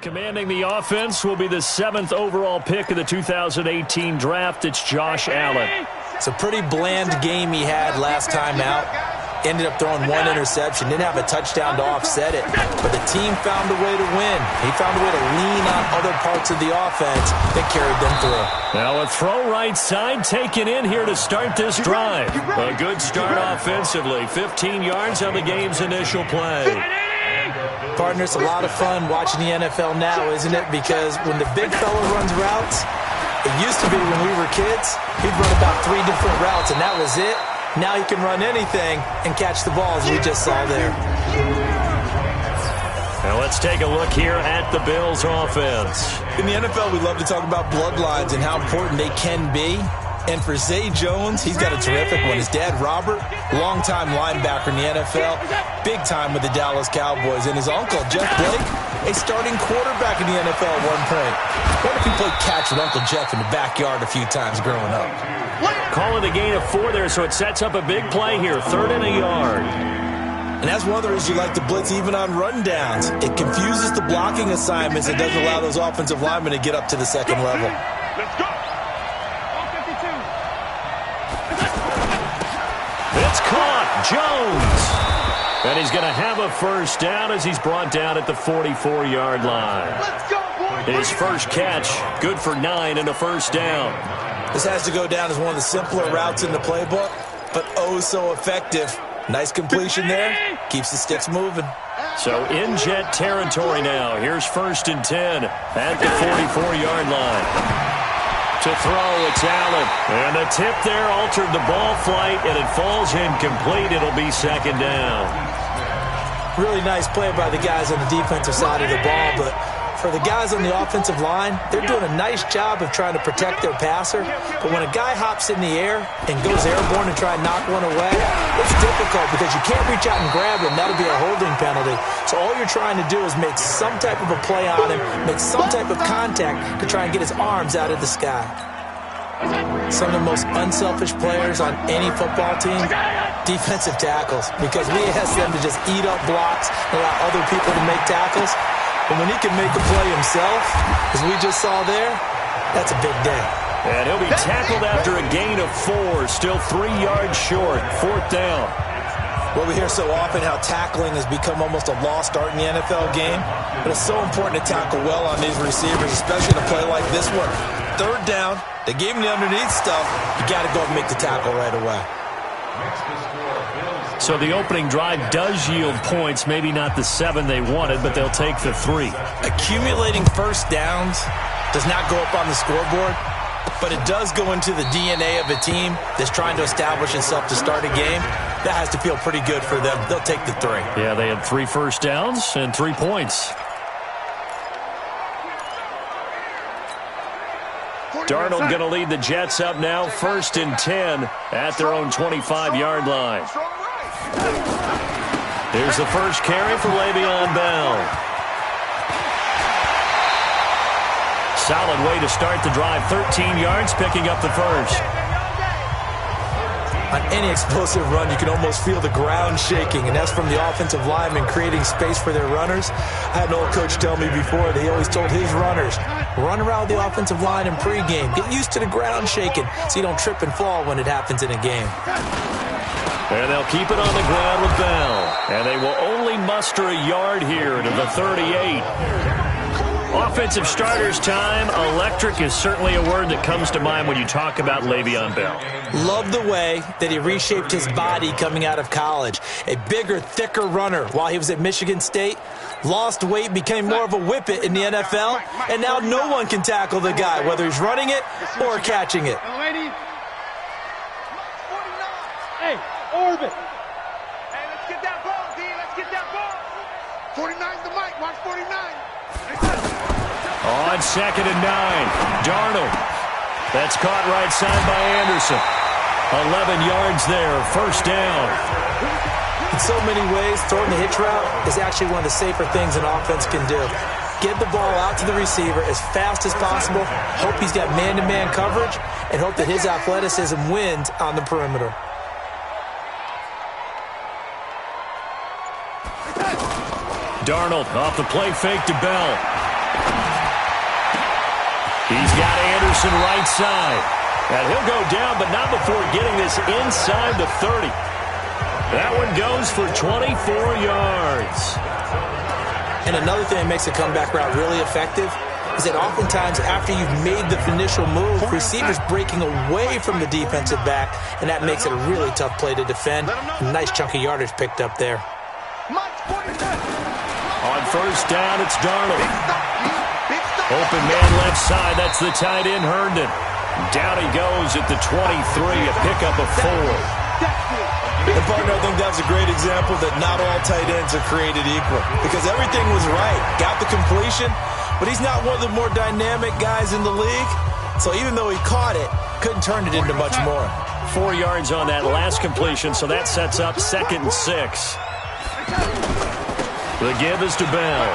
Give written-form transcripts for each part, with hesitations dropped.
Commanding the offense will be the 7th overall pick of the 2018 draft. It's Josh Allen. It's a pretty bland game he had last time out. Ended up throwing one interception. Didn't have a touchdown to offset it. But the team found a way to win. He found a way to lean on other parts of the offense that carried them through. Now a throw right side taken in here to start this drive. A good start offensively. 15 yards on the game's initial play. Partner, it's a lot of fun watching the NFL now, isn't it? Because when the big fella runs routes, it used to be when we were kids, he'd run about 3 different routes, and that was it. Now he can run anything and catch the ball, as we just saw there. Now let's take a look here at the Bills' offense. In the NFL, we love to talk about bloodlines and how important they can be. And for Zay Jones, he's got a terrific one. His dad, Robert, longtime linebacker in the NFL, big time with the Dallas Cowboys. And his uncle, Jeff Blake, a starting quarterback in the NFL at one point. What if he played catch with Uncle Jeff in the backyard a few times growing up? Calling a gain of 4 there, so it sets up a big play here. 3rd and a yard. And that's one of the reasons you like to blitz even on rundowns. It confuses the blocking assignments. It doesn't allow those offensive linemen to get up to the second level. Let's go. It's caught. Jones. And he's going to have a first down as he's brought down at the 44-yard line. Let's go, boy. His first catch, good for 9 and a first down. This has to go down as one of the simpler routes in the playbook, but oh so effective. Nice completion there. Keeps the sticks moving. So in jet territory now. Here's 1st and 10 at the 44-yard line. To throw, it's Allen. And the tip there altered the ball flight, and it falls incomplete. It'll be 2nd down. Really nice play by the guys on the defensive side of the ball, but for the guys on the offensive line, they're doing a nice job of trying to protect their passer. But when a guy hops in the air and goes airborne to try and knock one away, it's difficult because you can't reach out and grab him. That'll be a holding penalty. So all you're trying to do is make some type of a play on him, make some type of contact to try and get his arms out of the sky. Some of the most unselfish players on any football team, defensive tackles, because we ask them to just eat up blocks and allow other people to make tackles. But when he can make a play himself, as we just saw there, that's a big day. And he'll be tackled after a gain of 4, still 3 yards short, 4th down. Well, we hear so often how tackling has become almost a lost art in the NFL game, but it's so important to tackle well on these receivers, especially in a play like this one. 3rd down, they gave him the underneath stuff. You got to go and make the tackle right away. So the opening drive does yield points, maybe not the 7 they wanted, but they'll take the 3. Accumulating first downs does not go up on the scoreboard, but it does go into the DNA of a team that's trying to establish itself to start a game. That has to feel pretty good for them. They'll take the 3. Yeah, they had 3 first downs and 3 points. Darnold going to lead the Jets up now, 1st and 10 at their own 25-yard line. Here's the first carry for Le'Veon Bell. Solid way to start the drive, 13 yards, picking up the first. On any explosive run, you can almost feel the ground shaking, and that's from the offensive linemen creating space for their runners. I had an old coach tell me before that he always told his runners, run around the offensive line in pregame. Get used to the ground shaking so you don't trip and fall when it happens in a game. And they'll keep it on the ground with Bell. And they will only muster a yard here to the 38. Offensive starters time. Electric is certainly a word that comes to mind when you talk about Le'Veon Bell. Love the way that he reshaped his body coming out of college. A bigger, thicker runner while he was at Michigan State. Lost weight, became more of a whippet in the NFL. And now no one can tackle the guy, whether he's running it or catching it. Hey, Orbit. Hey, let's get that ball, D. Let's get that ball. 49's the mic. Watch 49. On 2nd and 9, Darnold. That's caught right side by Anderson. 11 yards there, 1st down. In so many ways, throwing the hitch route is actually one of the safer things an offense can do. Get the ball out to the receiver as fast as possible, hope he's got man-to-man coverage, and hope that his athleticism wins on the perimeter. Darnold off the play fake to Bell. He's got Anderson right side. And he'll go down, but not before getting this inside the 30. That one goes for 24 yards. And another thing that makes a comeback route really effective is that oftentimes after you've made the initial move, receivers breaking away from the defensive back, and that makes it a really tough play to defend. A nice chunk of yardage picked up there. On first down, it's Darnold. Open man left side, that's the tight end, Herndon. Down he goes at the 23, a pickup of 4. And, partner, I think that was a great example that not all tight ends are created equal because everything was right. Got the completion, but he's not one of the more dynamic guys in the league. So even though he caught it, couldn't turn it into much more. 4 yards on that last completion, so that sets up 2nd and 6. The give is to Bell.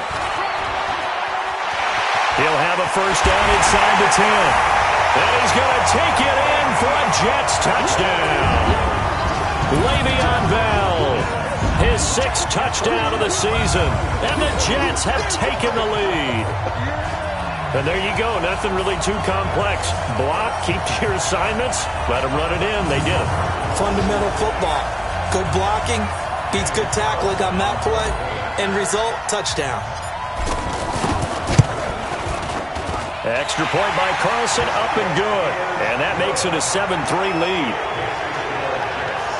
He'll have a first down inside the 10. And he's going to take it in for a Jets touchdown. Le'Veon Bell, his 6th touchdown of the season. And the Jets have taken the lead. And there you go. Nothing really too complex. Block, keep to your assignments, let them run it in. They did it. Fundamental football. Good blocking, beats good tackling on that play. End result, touchdown. Extra point by Carlson, up and good. And that makes it a 7-3 lead.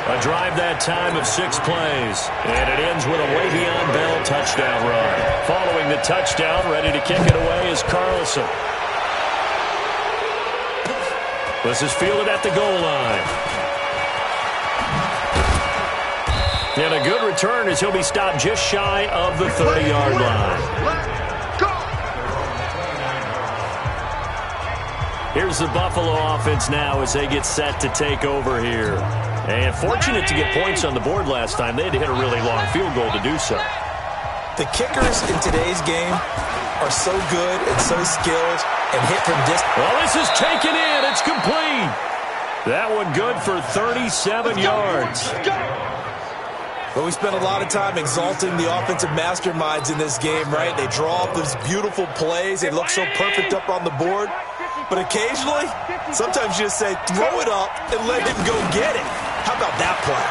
A drive that time of 6 plays. And it ends with a Le'Veon Bell touchdown run. Following the touchdown, ready to kick it away is Carlson. This is fielded at the goal line. And a good return as he'll be stopped just shy of the 30-yard line. Here's the Buffalo offense now as they get set to take over here. And fortunate to get points on the board last time. They had to hit a really long field goal to do so. The kickers in today's game are so good and so skilled and hit from distance. Well, this is taken in. It's complete. That one good for 37 yards. But we spent a lot of time exalting the offensive masterminds in this game, right? They draw up those beautiful plays. They look so perfect up on the board. But occasionally, sometimes you just say, throw it up and let him go get it. How about that play?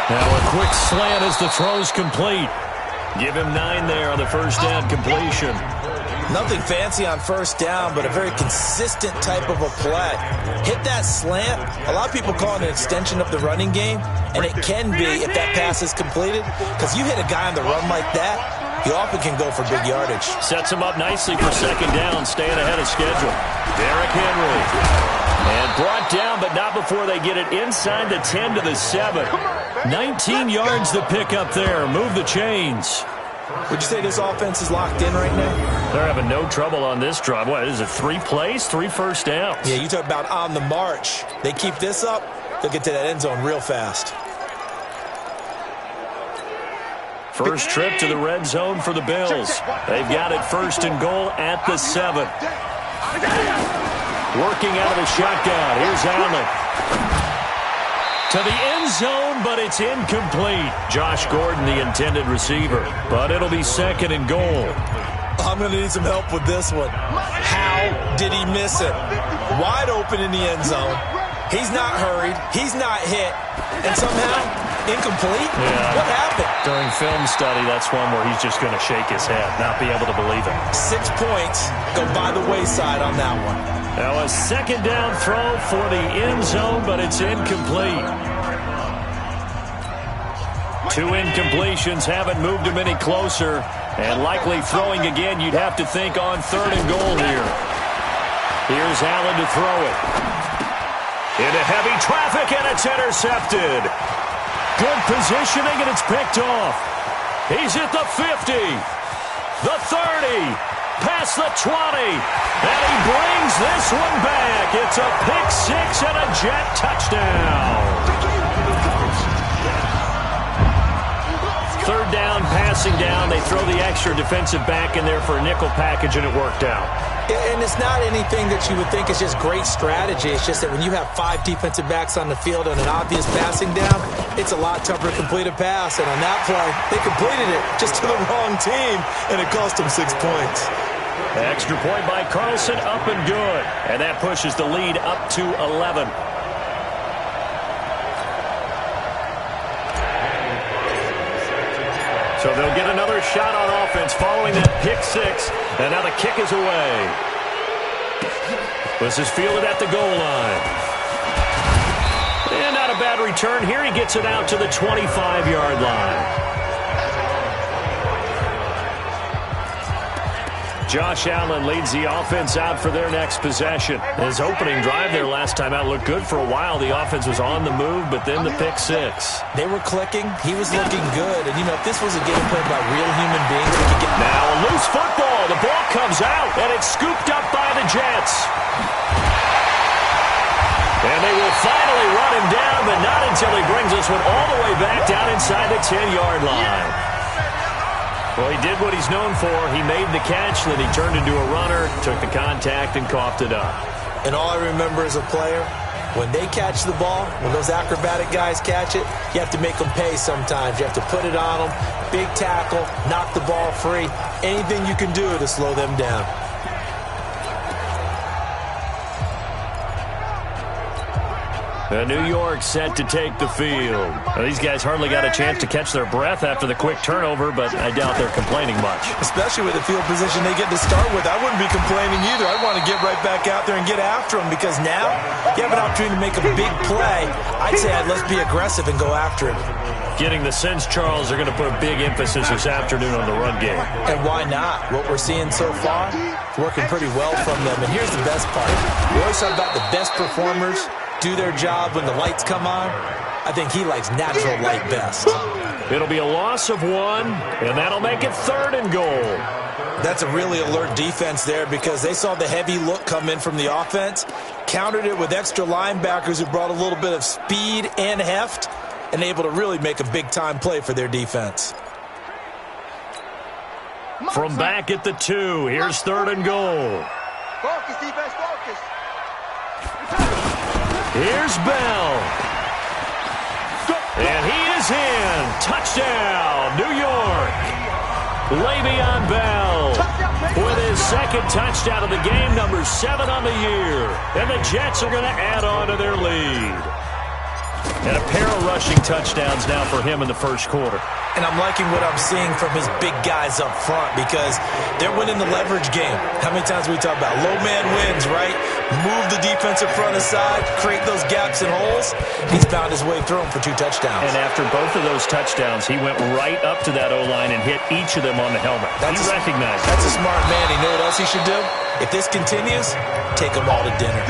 Now a quick slant as the throw's complete. Give him 9 there on the first down completion. Nothing fancy on first down, but a very consistent type of a play. Hit that slant. A lot of people call it an extension of the running game, and it can be if that pass is completed, because you hit a guy on the run like that, he often can go for big yardage. Sets him up nicely for second down, staying ahead of schedule. Derrick Henry. And brought down, but not before they get it inside the 10 to the 7. 19 yards to pick up there. Move the chains. Would you say this offense is locked in right now? They're having no trouble on this drive. What, is it 3 plays, 3 first downs? Yeah, you talk about on the march. They keep this up, they'll get to that end zone real fast. First trip to the red zone for the Bills. They've got it first and goal at the 7. Working out of the shotgun. Here's Allen. To the end zone, but it's incomplete. Josh Gordon, the intended receiver. But it'll be second and goal. I'm going to need some help with this one. How did he miss it? Wide open in the end zone. He's not hurried. He's not hit. And somehow, incomplete? Yeah. What happened? During film study, that's one where he's just going to shake his head, not be able to believe it. 6 points go by the wayside on that one. Now a second down throw for the end zone, but it's incomplete. 2 incompletions haven't moved him any closer. And likely throwing again, you'd have to think on third and goal here. Here's Allen to throw it. Into heavy traffic, and it's intercepted. Good positioning, and it's picked off. He's at the 50, the 30. Past the 20, and he brings this one back. It's a pick 6 and a Jet touchdown. Third down, passing down. They throw the extra defensive back in there for a nickel package, and it worked out. And it's not anything that you would think is just great strategy. It's just that when you have 5 defensive backs on the field and an obvious passing down, it's a lot tougher to complete a pass. And on that play, they completed it just to the wrong team, and it cost them 6 points. Extra point by Carlson, up and good. And that pushes the lead up to 11. So they'll get another shot on offense following that pick 6. And now the kick is away. This is fielded at the goal line. And not a bad return here. He gets it out to the 25-yard line. Josh Allen leads the offense out for their next possession. His opening drive there last time out looked good for a while. The offense was on the move, but then the pick 6. They were clicking. He was looking good. And, you know, if this was a game played by real human beings, we could get... Now a loose football. The ball comes out, and it's scooped up by the Jets. And they will finally run him down, but not until he brings this one all the way back down inside the 10-yard line. Well, he did what he's known for. He made the catch, then he turned into a runner, took the contact, and coughed it up. And all I remember as a player, when they catch the ball, when those acrobatic guys catch it, you have to make them pay sometimes. You have to put it on them, big tackle, knock the ball free, anything you can do to slow them down. New York set to take the field. Now, these guys hardly got a chance to catch their breath after the quick turnover, but I doubt they're complaining much. Especially with the field position they get to start with. I wouldn't be complaining either. I'd want to get right back out there and get after them, because now you have an opportunity to make a big play. I'd say let's be aggressive and go after him. Getting the sense, Charles, they're going to put a big emphasis this afternoon on the run game. And why not? What we're seeing so far, working pretty well from them. And here's the best part. We always talk about the best performers do their job when the lights come on. I think he likes natural light best. It'll be a loss of 1, and that'll make it 3rd and goal. That's a really alert defense there, because they saw the heavy look come in from the offense, countered it with extra linebackers who brought a little bit of speed and heft, and able to really make a big-time play for their defense. From back at the 2, here's 3rd and goal. Focus, defense, focus. Here's Bell. And he is in. Touchdown, New York. Le'Veon Bell with his 2nd touchdown of the game, number 7 on the year. And the Jets are going to add on to their lead. And a pair of rushing touchdowns now for him in the first quarter. And I'm liking what I'm seeing from his big guys up front, because they're winning the leverage game. How many times we talk about low man wins, right? Move the defensive front aside, create those gaps and holes. He's found his way through them for 2 touchdowns. And after both of those touchdowns, he went right up to that O-line and hit each of them on the helmet. He recognized it. That's a smart man. You know what else he should do? If this continues, take them all to dinner.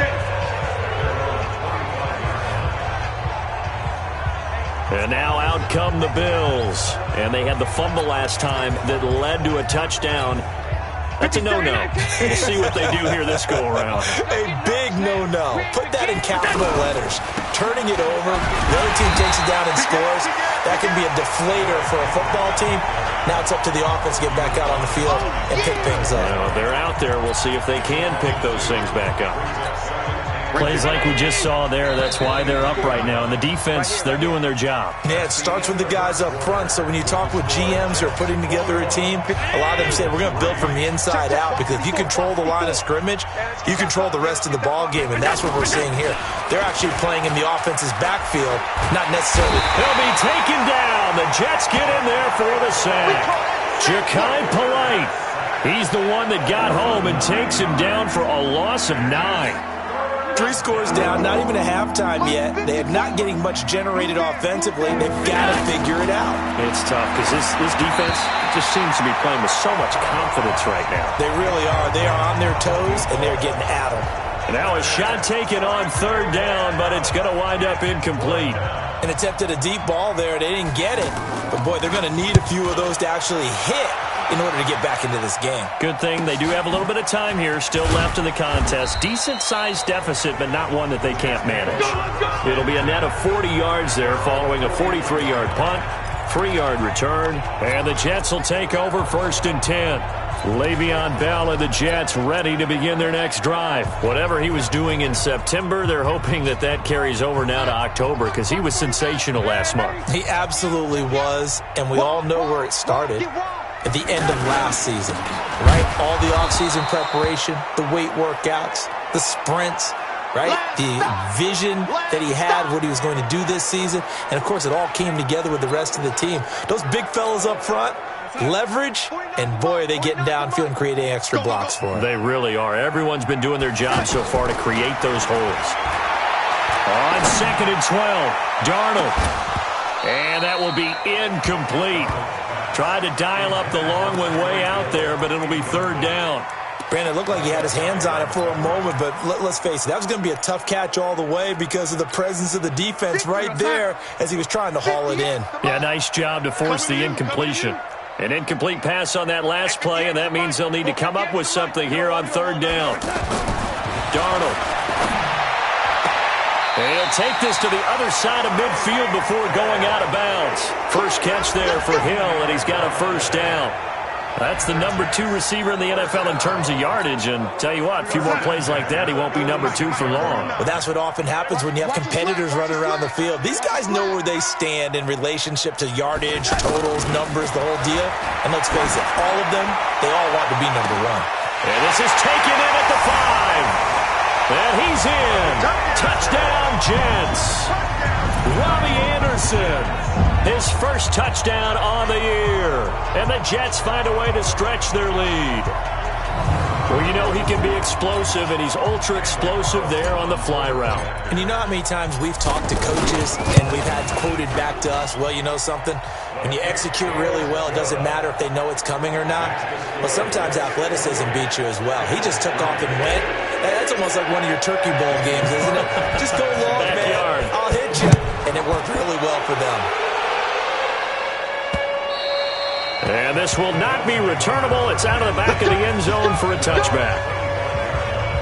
And now out come the Bills. And they had the fumble last time that led to a touchdown. That's a no-no. We'll see what they do here this go-around. A big no-no. Put that in capital letters. Turning it over, the other team takes it down and scores. That can be a deflator for a football team. Now it's up to the offense to get back out on the field and pick things up. Well, they're out there. We'll see if they can pick those things back up. Plays like we just saw there, that's why they're up right now. And the defense, they're doing their job. Yeah, it starts with the guys up front. So when you talk with GMs who are putting together a team, a lot of them say we're going to build from the inside out, because if you control the line of scrimmage, you control the rest of the ball game. And that's what we're seeing here. They're actually playing in the offense's backfield, not necessarily. He'll be taken down. The Jets get in there for the sack. Ja'Kai Polite. He's the one that got home and takes him down for a loss of 9. 3 scores down, not even a halftime yet. They are not getting much generated offensively. They've got to figure it out. It's tough, because this defense just seems to be playing with so much confidence right now. They really are. They are on their toes, and they're getting at them. And now a shot taken on 3rd down, but it's going to wind up incomplete. And attempted a deep ball there. They didn't get it. But, boy, they're going to need a few of those to actually hit in order to get back into this game. Good thing they do have a little bit of time here still left in the contest. Decent-sized deficit, but not one that they can't manage. It'll be a net of 40 yards there following a 43-yard punt, 3-yard return, and the Jets will take over 1st and 10. Le'Veon Bell and the Jets ready to begin their next drive. Whatever he was doing in September, they're hoping that that carries over now to October because he was sensational last month. He absolutely was, and we all know where it started. At the end of last season, right? All the offseason preparation, the weight workouts, the sprints, right? The vision that he had, what he was going to do this season. And, of course, it all came together with the rest of the team. Those big fellas up front, leverage, and, boy, are they getting downfield and creating extra blocks for him. They really are. Everyone's been doing their job so far to create those holes. On 2nd and 12, Darnold. And that will be incomplete. Tried to dial up the long one way out there, but it'll be 3rd down. Brandon, it looked like he had his hands on it for a moment, but let's face it, that was going to be a tough catch all the way because of the presence of the defense right there as he was trying to haul it in. Yeah, nice job to force the incompletion. An incomplete pass on that last play, and that means they'll need to come up with something here on 3rd down. Darnold. And he'll take this to the other side of midfield before going out of bounds. First catch there for Hill, and he's got a 1st down. That's the number 2 receiver in the NFL in terms of yardage, and tell you what, a few more plays like that, he won't be number 2 for long. But that's what often happens when you have competitors running around the field. These guys know where they stand in relationship to yardage, totals, numbers, the whole deal. And let's face it, all of them, they all want to be number 1. And this is taken in at the 5. And he's in. Touchdown, Jets. Robbie Anderson, his first touchdown on the year. And the Jets find a way to stretch their lead. Well, you know he can be explosive, and he's ultra-explosive there on the fly route. And you know how many times we've talked to coaches and we've had quoted back to us, well, you know something? When you execute really well, it doesn't matter if they know it's coming or not. Well, sometimes athleticism beats you as well. He just took off and went. That's almost like one of your Turkey Bowl games, isn't it? Just go long, Backyard. Man. I'll hit you. And it worked really well for them. And this will not be returnable. It's out of the back of the end zone for a touchback.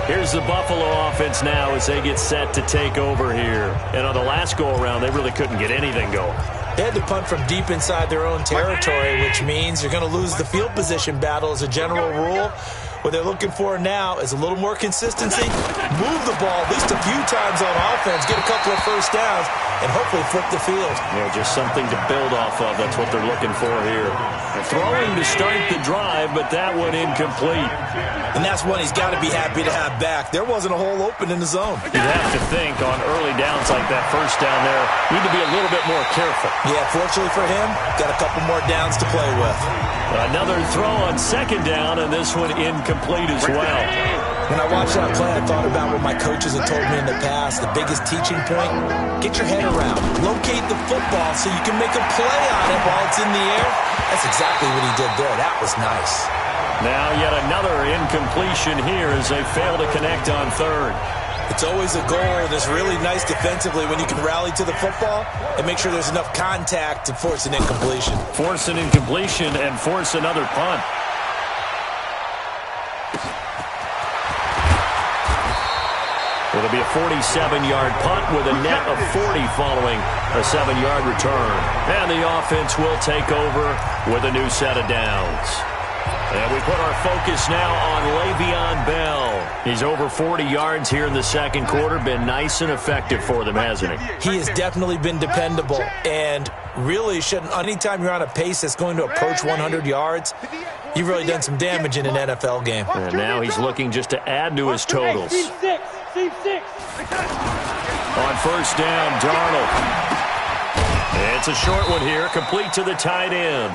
Here's the Buffalo offense now as they get set to take over here. And on the last go-around, they really couldn't get anything going. They had to punt from deep inside their own territory, which means you're going to lose the field position battle as a general rule. What they're looking for now is a little more consistency, move the ball at least a few times on offense, get a couple of 1st downs, and hopefully flip the field. Yeah, just something to build off of. That's what they're looking for here. Throwing to start the drive, but that one incomplete. And that's one he's got to be happy to have back. There wasn't a hole open in the zone. You'd have to think on early downs like that 1st down there, you need to be a little bit more careful. Yeah, fortunately for him, got a couple more downs to play with. Another throw on 2nd down, and this one incomplete as well. When I watched that play, I thought about what my coaches had told me in the past. The biggest teaching point, get your head around. Locate the football so you can make a play on it while it's in the air. That's exactly what he did there. That was nice. Now yet another incompletion here as they fail to connect on 3rd. It's always a goal, and it's really nice defensively when you can rally to the football and make sure there's enough contact to force an incompletion. Force an incompletion and force another punt. It'll be a 47-yard punt with a net of 40 following a 7-yard return. And the offense will take over with a new set of downs. And we put our focus now on Le'Veon Bell. He's over 40 yards here in the 2nd quarter. Been nice and effective for them, hasn't he? He has definitely been dependable. And really shouldn't, anytime you're on a pace that's going to approach 100 yards, you've really done some damage in an NFL game. And now he's looking just to add to his totals. On 1st down, Darnold. It's a short one here, complete to the tight end.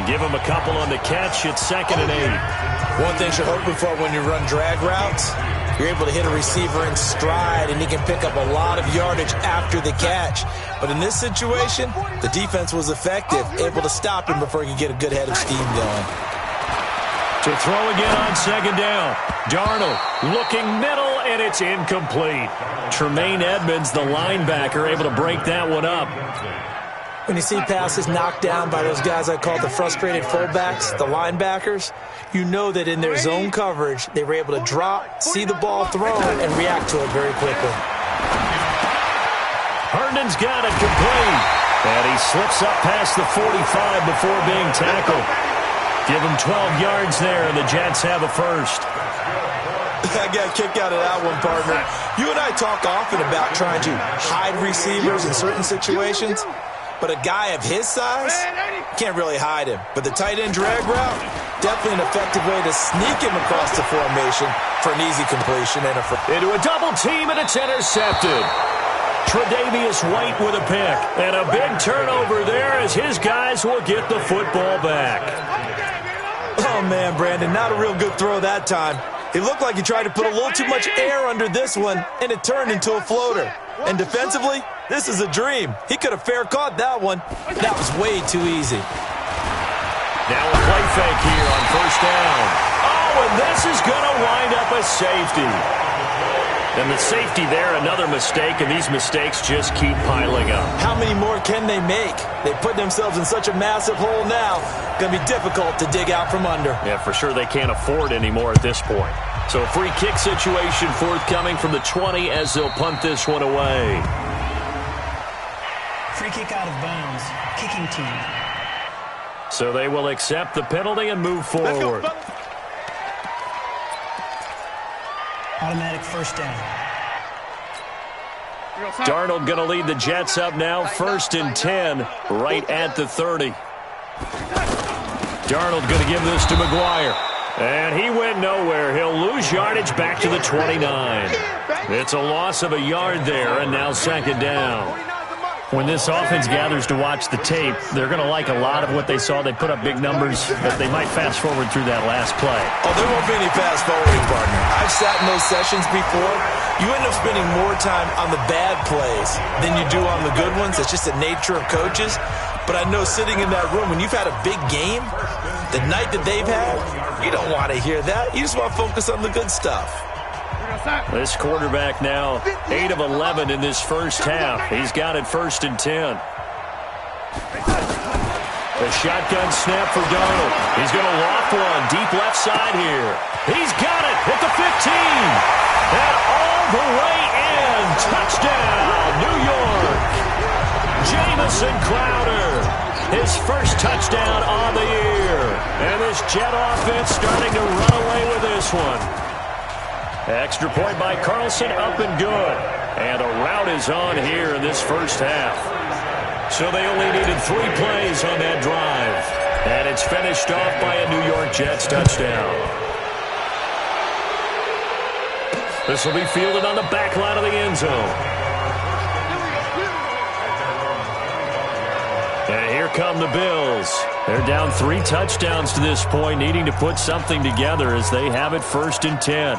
Give him a couple on the catch. It's 2nd and 8. One thing you're hoping for when you run drag routes, you're able to hit a receiver in stride, and he can pick up a lot of yardage after the catch. But in this situation, the defense was effective, able to stop him before he could get a good head of steam going. To throw again on 2nd down. Darnold looking middle, and it's incomplete. Tremaine Edmonds, the linebacker, able to break that one up. When you see passes knocked down by those guys I call the frustrated fullbacks, the linebackers, you know that in their zone coverage, they were able to drop, see the ball thrown, and react to it very quickly. Herndon's got it complete. And he slips up past the 45 before being tackled. Give them 12 yards there, and the Jets have a first. I got a kick out of that one, partner. You and I talk often about trying to hide receivers in certain situations, but a guy of his size can't really hide him. But the tight end drag route, definitely an effective way to sneak him across the formation for an easy completion. And into a double team, and it's intercepted. Tre'Davious White with a pick. And a big turnover there as his guys will get the football back. Oh, man, Brandon, not a real good throw that time. It looked like he tried to put a little too much air under this one, and it turned into a floater. And defensively, this is a dream. He could have fair caught that one. That was way too easy. Now a play fake here on first down. Oh, and this is going to wind up a safety. And the safety there, another mistake, and these mistakes just keep piling up. How many more can they make? They put themselves in such a massive hole now. Going to be difficult to dig out from under. Yeah, for sure they can't afford anymore at this point. So a free kick situation forthcoming from the 20 as they'll punt this one away. Free kick out of bounds. Kicking team. So they will accept the penalty and move forward. Automatic first down. Darnold going to lead the Jets up now, 1st and 10, right at the 30. Darnold going to give this to McGuire. And he went nowhere. He'll lose yardage back to the 29. It's a loss of a yard there, and now 2nd down. When this offense gathers to watch the tape, they're going to like a lot of what they saw. They put up big numbers, but they might fast forward through that last play. Oh, there won't be any fast forwarding, partner. I've sat in those sessions before. You end up spending more time on the bad plays than you do on the good ones. It's just the nature of coaches. But I know sitting in that room, when you've had a big game, the night that they've had, you don't want to hear that. You just want to focus on the good stuff. This quarterback now 8 of 11 in this first half. He's got it 1st and 10. The shotgun snap for Darnold. He's going to loft one deep left side here. He's got it at the 15. And all the way in. Touchdown, New York. Jamison Crowder. His first touchdown on the year. And this Jet offense starting to run away with this one. Extra point by Carlson, up and good. And a rout is on here in this first half. So they only needed 3 plays on that drive. And it's finished off by a New York Jets touchdown. This will be fielded on the back line of the end zone. And here come the Bills. They're down 3 touchdowns to this point, needing to put something together as they have it 1st and 10.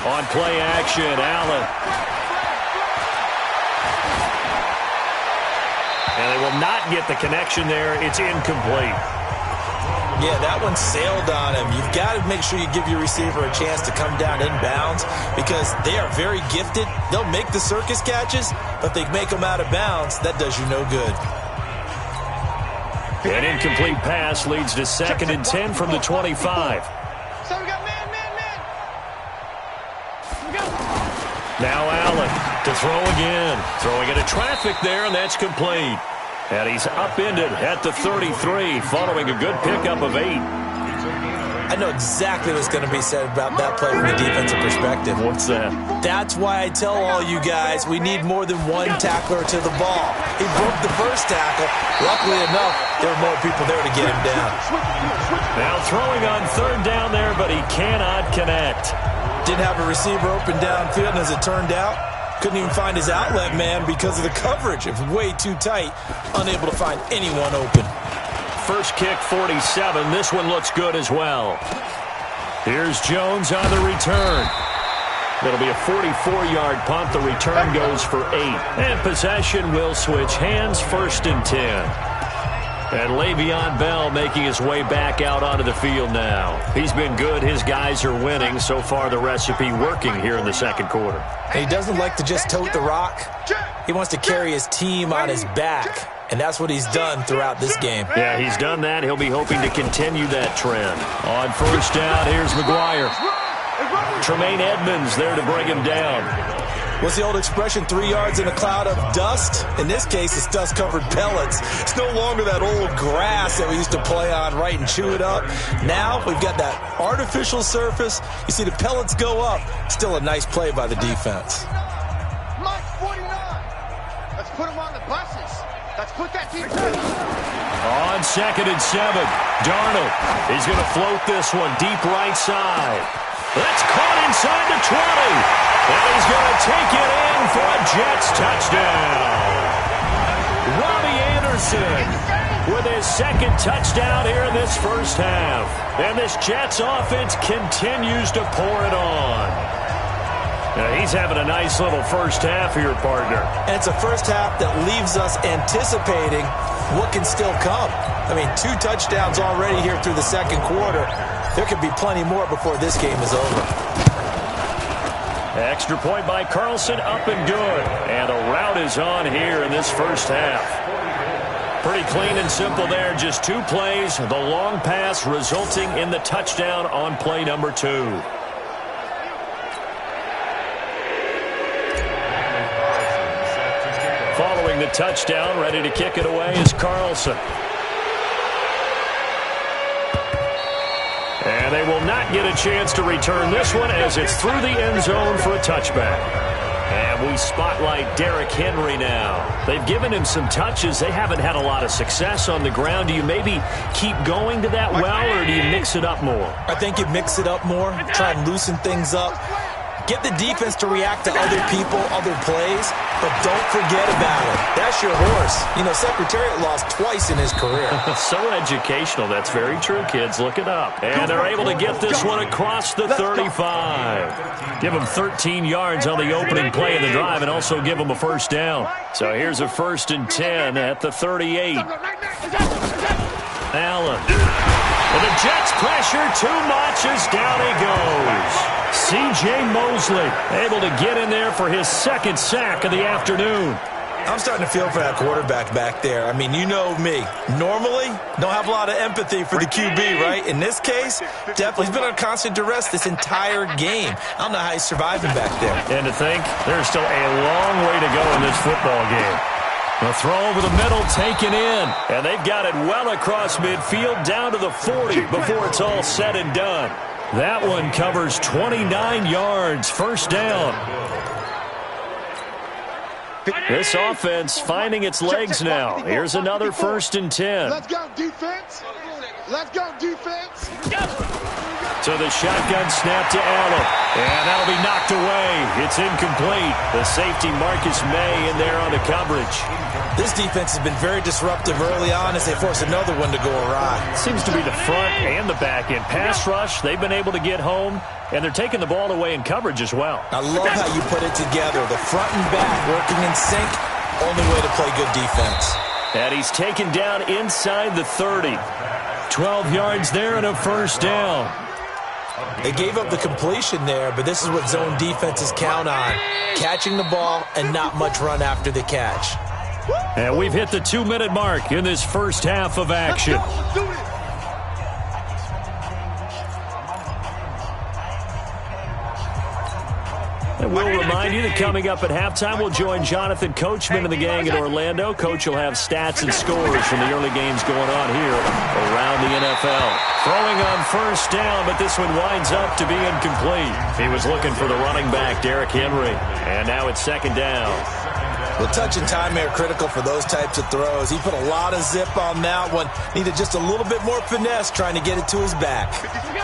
On play action, Allen. And they will not get the connection there. It's incomplete. Yeah, that one sailed on him. You've got to make sure you give your receiver a chance to come down inbounds because they are very gifted. They'll make the circus catches, but they make them out of bounds. That does you no good. An incomplete pass leads to 2nd and 10 from the 25. Now Allen to throw again. Throwing into traffic there, and that's complete. And he's upended at the 33, following a good pickup of 8. I know exactly what's going to be said about that play from the defensive perspective. What's that? That's why I tell all you guys we need more than one tackler to the ball. He broke the first tackle. Luckily enough, there were more people there to get him down. Now throwing on 3rd down there, but he cannot connect. Didn't have a receiver open downfield, and as it turned out, couldn't even find his outlet man because of the coverage. It was way too tight, unable to find anyone open. First kick, 47. This one looks good as well. Here's Jones on the return. That'll be a 44-yard punt. The return goes for 8. And possession will switch hands, 1st and 10. And Le'Veon Bell making his way back out onto the field now. He's been good. His guys are winning. So far, the recipe working here in the 2nd quarter. And he doesn't like to just tote the rock. He wants to carry his team on his back. And that's what he's done throughout this game. Yeah, he's done that. He'll be hoping to continue that trend. On 1st down, here's McGuire. Tremaine Edmonds there to bring him down. What's the old expression, 3 yards in a cloud of dust? In this case, it's dust-covered pellets. It's no longer that old grass that we used to play on, right, and chew it up. Now we've got that artificial surface. You see the pellets go up. Still a nice play by the defense. Mike, 49. Let's put him on the buses. Let's put that team first. On 2nd and 7, Darnold is going to float this one deep right side. That's caught inside the 20. And he's going to take it in for a Jets touchdown. Robbie Anderson with his 2nd touchdown here in this first half. And this Jets offense continues to pour it on. Now, he's having a nice little first half here, partner. And it's a first half that leaves us anticipating what can still come. I mean, 2 touchdowns already here through the 2nd quarter. There could be plenty more before this game is over. Extra point by Carlson, up and good. And a rout is on here in this first half. Pretty clean and simple there. Just 2 plays. The long pass resulting in the touchdown on play number 2. Following the touchdown, ready to kick it away is Carlson. And they will not get a chance to return this one as it's through the end zone for a touchback. And we spotlight Derrick Henry now. They've given him some touches. They haven't had a lot of success on the ground. Do you maybe keep going to that well, or do you mix it up more? I think you mix it up more, try and loosen things up. Get the defense to react to other people, other plays, but don't forget about it. That's your horse. You know, Secretariat lost twice in his career. So educational. That's very true, kids. Look it up. And they're able to get this one across the 35. Give them 13 yards on the opening play of the drive and also give them a first down. So here's a 1st and 10 at the 38. Allen. Well, the Jets pressure too much as down he goes. C.J. Mosley able to get in there for his 2nd sack of the afternoon. I'm starting to feel for that quarterback back there. I mean, you know me. Normally, don't have a lot of empathy for the QB, right? In this case, definitely he's been on constant duress this entire game. I don't know how he's surviving back there. And to think, there's still a long way to go in this football game. The throw over the middle taken in. And they've got it well across midfield down to the 40 before it's all said and done. That one covers 29 yards. First down. This offense finding its legs now. Here's another 1st and 10. Let's go, defense. Let's go, defense. So the shotgun snap to Allen. And that'll be knocked away. It's incomplete. The safety Marcus May in there on the coverage. This defense has been very disruptive early on as they force another one to go awry. Seems to be the front and the back end. Pass rush, they've been able to get home, and they're taking the ball away in coverage as well. I love how you put it together. The front and back working in sync. Only way to play good defense. And he's taken down inside the 30. 12 yards there and a first down. They gave up the completion there, but this is what zone defenses count on. Catching the ball and not much run after the catch. And we've hit the 2-minute mark in this first half of action. Let's do this. And we'll remind you that coming up at halftime, we'll join Jonathan Coachman and the gang in Orlando. Coach will have stats and scores from the early games going on here around the NFL. Throwing on first down, but this one winds up to be incomplete. He was looking for the running back, Derrick Henry. And now it's 2nd down. Well, touch and time are critical for those types of throws. He put a lot of zip on that one. Needed just a little bit more finesse trying to get it to his back.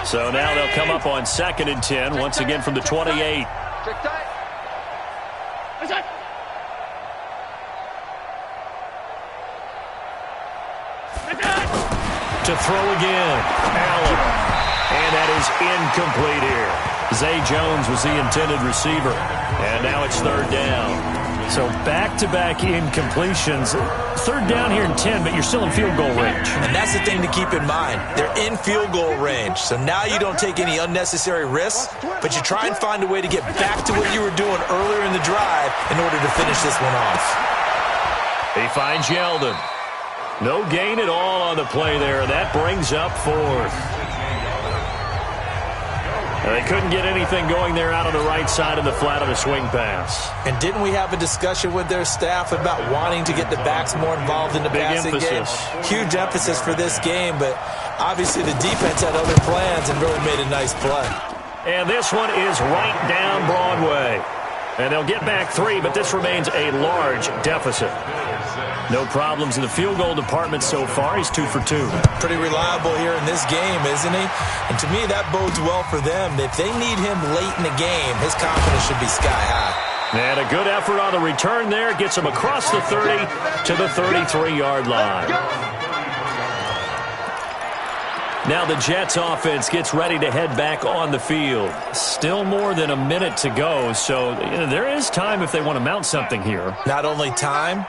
So now they'll come up on 2nd and 10, once again from the 28. To throw again, Allen. And that is incomplete here. Zay Jones was the intended receiver. And now it's 3rd down. So back-to-back incompletions. 3rd down here in 10, but you're still in field goal range. And that's the thing to keep in mind. They're in field goal range. So now you don't take any unnecessary risks, but you try and find a way to get back to what you were doing earlier in the drive in order to finish this one off. He finds Yeldon. No gain at all on the play there. That brings up 4th. They couldn't get anything going there out on the right side of the flat of the swing pass. And didn't we have a discussion with their staff about wanting to get the backs more involved in the passing game? Huge emphasis for this game, but obviously the defense had other plans and really made a nice play. And this one is right down Broadway. And they'll get back 3, but this remains a large deficit. No problems in the field goal department so far. He's 2 for 2. Pretty reliable here in this game, isn't he? And to me, that bodes well for them. If they need him late in the game, his confidence should be sky high. And a good effort on the return there. Gets him across the 30 to the 33-yard line. Now the Jets offense gets ready to head back on the field. Still more than a minute to go, so there is time if they want to mount something here. Not only time,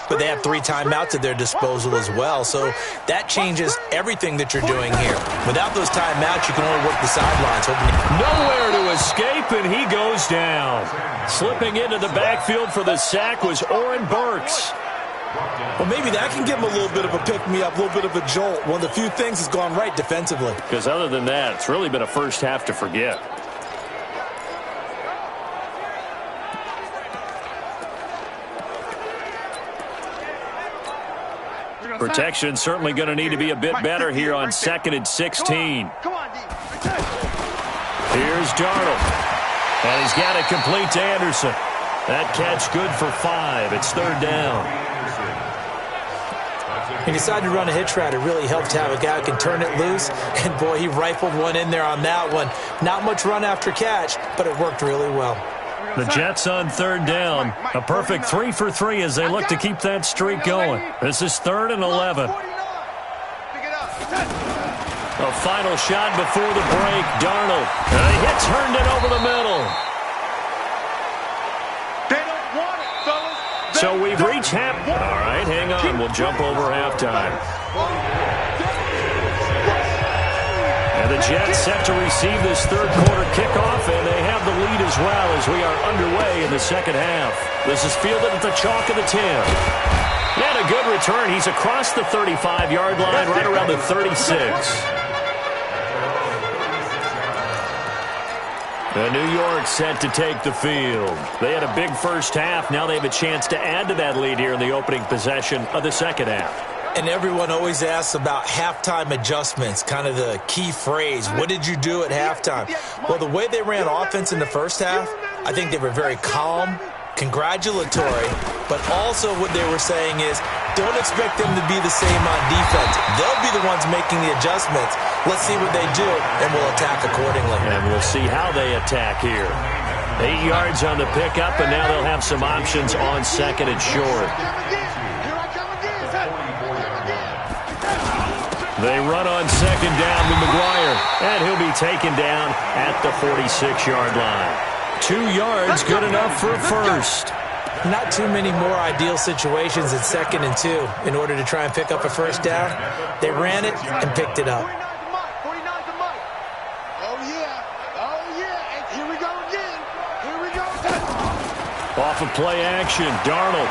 but they have 3 timeouts at their disposal as well, so that changes everything that you're doing here. Without those timeouts, you can only work the sidelines. Nowhere to escape, and he goes down. Slipping into the backfield for the sack was Oren Burks. Well, maybe that can give him a little bit of a pick-me-up, a little bit of a jolt. One of the few things has gone right defensively. Because other than that, it's really been a first half to forget. Protection certainly going to need to be a bit better here on 2nd and 16. Here's Darnold. And he's got it complete to Anderson. That catch good for 5. It's 3rd down. He decided to run a hitch route. It really helped to have a guy who can turn it loose. And, boy, he rifled one in there on that one. Not much run after catch, but it worked really well. The Jets on 3rd down. A perfect 3 for 3 as they look to keep that streak going. This is 3rd and 11. A final shot before the break. Darnold. A hit turned it over the middle. So we've reached half. All right, hang on. We'll jump over halftime. And the Jets set to receive this 3rd quarter kickoff, and they have the lead as well as we are underway in the 2nd half. This is fielded at the chalk of the 10. And a good return. He's across the 35-yard line, right around the 36. And New York set to take the field. They had a big first half. Now they have a chance to add to that lead here in the opening possession of the 2nd half. And everyone always asks about halftime adjustments, kind of the key phrase. What did you do at halftime? Well, the way they ran offense in the first half, I think they were very calm, congratulatory, but also what they were saying is don't expect them to be the same on defense. They'll be the ones making the adjustments. Let's see what they do, and we'll attack accordingly. And we'll see how they attack here. 8 yards on the pickup, and now they'll have some options on 2nd and short. They run on 2nd down with McGuire, and he'll be taken down at the 46-yard line. 2 yards, good enough for a first. Not too many more ideal situations in 2nd and 2 in order to try and pick up a first down. They ran it and picked it up. Off of play action, Darnold.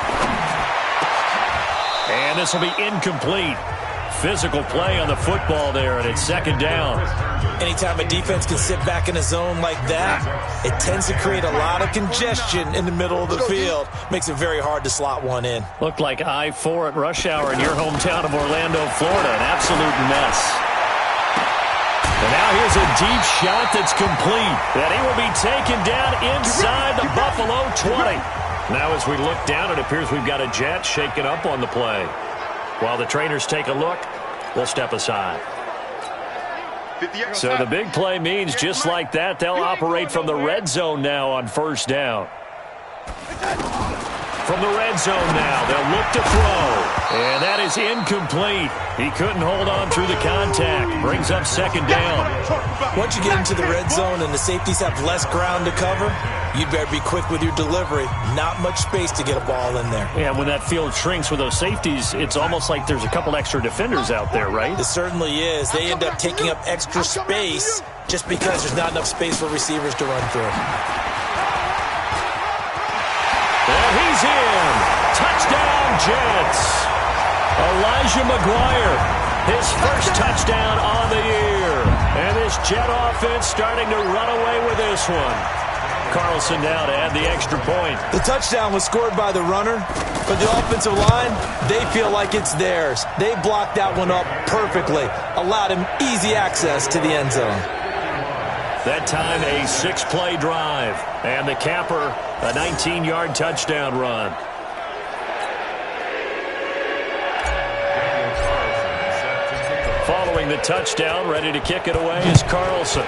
And this will be incomplete. Physical play on the football there, and it's 2nd down. Anytime a defense can sit back in a zone like that, it tends to create a lot of congestion in the middle of the field. Makes it very hard to slot one in. Looked like I-4 at rush hour in your hometown of Orlando, Florida. An absolute mess. And now here's a deep shot that's complete. And he will be taken down inside the Buffalo 20. Now as we look down, it appears we've got a Jet shaken up on the play. While the trainers take a look, we'll step aside. So the big play means just like that, they'll operate from the red zone now on 1st down. From the red zone now, they'll look to throw. And that is incomplete. He couldn't hold on through the contact. Brings up 2nd down. Once you get into the red zone and the safeties have less ground to cover, you'd better be quick with your delivery. Not much space to get a ball in there. Yeah, when that field shrinks with those safeties, it's almost like there's a couple extra defenders out there, right? It certainly is. They end up taking up extra space just because there's not enough space for receivers to run through. And he's in. Touchdown, Jets. Elijah McGuire, his first touchdown on the year. And this Jet offense starting to run away with this one. Carlson now to add the extra point. The touchdown was scored by the runner, but the offensive line, they feel like it's theirs. They blocked that one up perfectly, allowed him easy access to the end zone. That time a 6-play drive, and the capper, a 19-yard touchdown run. Following the touchdown, ready to kick it away is Carlson.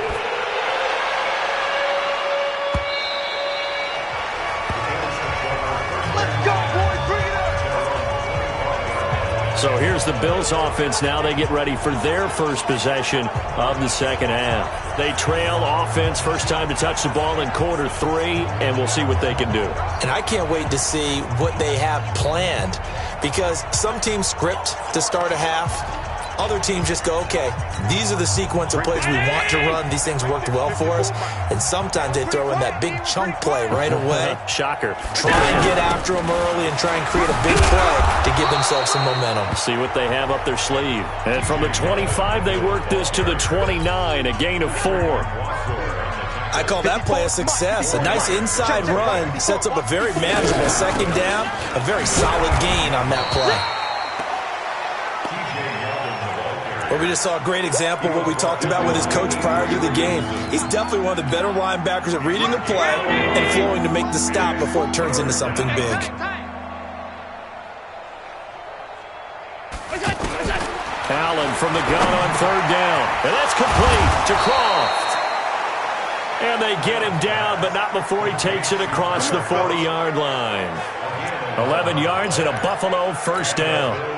So here's the Bills offense now. They get ready for their first possession of the second half. They trail offense, first time to touch the ball in quarter 3, and we'll see what they can do. And I can't wait to see what they have planned, because some teams script to start a half. Other teams just go, okay, these are the sequence of plays we want to run. These things worked well for us. And sometimes they throw in that big chunk play right away. Shocker. Try and get after them early and try and create a big play to give themselves some momentum. See what they have up their sleeve. And from the 25, they work this to the 29, a gain of 4. I call that play a success. A nice inside run sets up a very manageable second down, a very solid gain on that play. Well, we just saw a great example of what we talked about with his coach prior to the game. He's definitely one of the better linebackers at reading the play and flowing to make the stop before it turns into something big. Allen from the gun on third down. And that's complete to Croft. And they get him down, but not before he takes it across the 40-yard line. 11 yards and a Buffalo first down.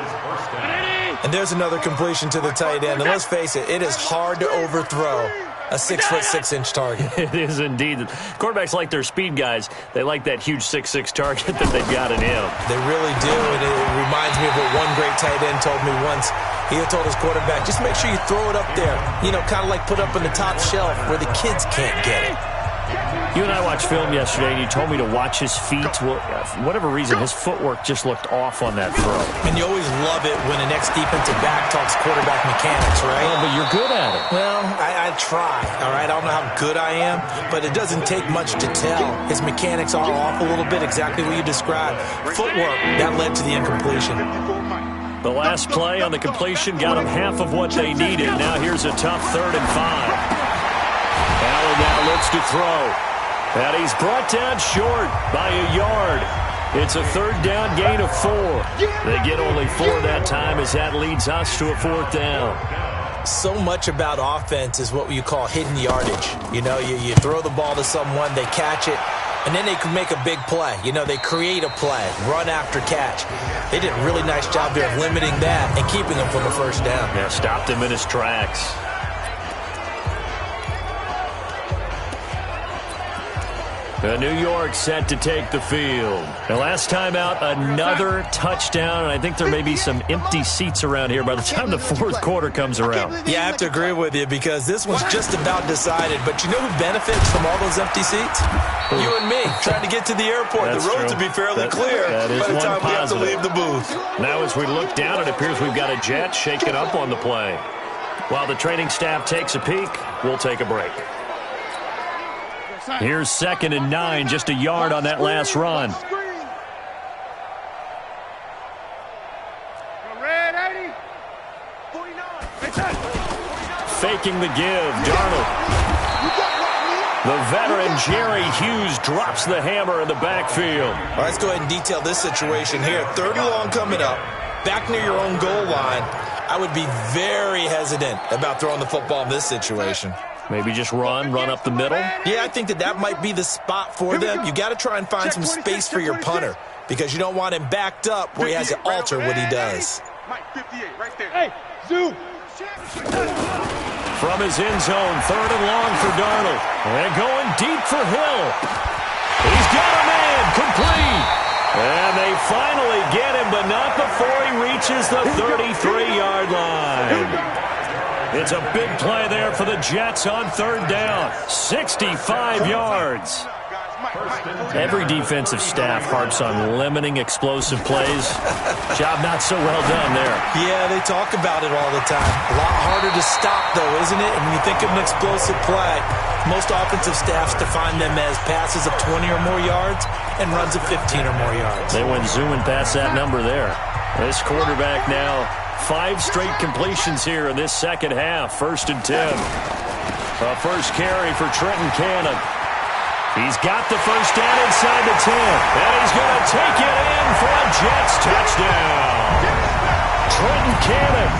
And there's another completion to the tight end. And let's face it, it is hard to overthrow a 6'6" target. It is indeed. Quarterbacks like their speed guys. They like that huge 6'6" target that they've got in him. They really do. And it reminds me of what one great tight end told me once. He had told his quarterback, just make sure you throw it up there. You know, kind of like put up in the top shelf where the kids can't get it. You and I watched film yesterday, and you told me to watch his feet. Well, for whatever reason, his footwork just looked off on that throw. And you always love it when an ex-defensive back talks quarterback mechanics, right? Oh, but you're good at it. Well, I try, all right? I don't know how good I am, but it doesn't take much to tell. His mechanics are off a little bit, exactly what you described. Footwork, that led to the incompletion. The last play on the completion got them half of what they needed. Now here's a tough 3rd and 5. Allen now looks to throw. And he's brought down short by a yard. It's a 3rd down gain of 4. They get only 4 that time as that leads us to a 4th down. So much about offense is what you call hidden yardage. You know, you throw the ball to someone, they catch it, and then they can make a big play. You know, they create a play, run after catch. They did a really nice job there of limiting that and keeping him from a first down. Yeah, stopped him in his tracks. New York set to take the field. The last time out, another touchdown, and I think there may be some empty seats around here by the time the 4th quarter comes around. Yeah, I have to agree with you because this one's just about decided. But you know who benefits from all those empty seats? You and me, trying to get to the airport. That's the roads true. will be fairly clear by the time we have to leave the booth. Now as we look down, it appears we've got a Jet shaking up on the play. While the training staff takes a peek, we'll take a break. Here's 2nd and 9, just a yard on that last run. Faking the give, Darnold. The veteran Jerry Hughes drops the hammer in the backfield. All right, let's go ahead and detail this situation here. 3rd and long coming up, back near your own goal line. I would be very hesitant about throwing the football in this situation. Maybe just run up the middle? Yeah, I think that might be the spot for them. You got to try and find some space for your punter because you don't want him backed up where he has to alter what he does. Hey, Zoo! From his end zone, 3rd and long for Darnold. And going deep for Hill. He's got a man, complete. And they finally get him, but not before he reaches the 33-yard line. It's a big play there for the Jets on 3rd down. 65 yards. Every defensive staff harps on limiting explosive plays. Job not so well done there. Yeah, they talk about it all the time. A lot harder to stop, though, isn't it? And when you think of an explosive play, most offensive staffs define them as passes of 20 or more yards and runs of 15 or more yards. They went zooming past that number there. This quarterback now, 5 straight completions here in this second half. 1st and 10. A first carry for Trenton Cannon. He's got the first down inside the 10. And he's going to take it in for a Jets touchdown. Trenton Cannon,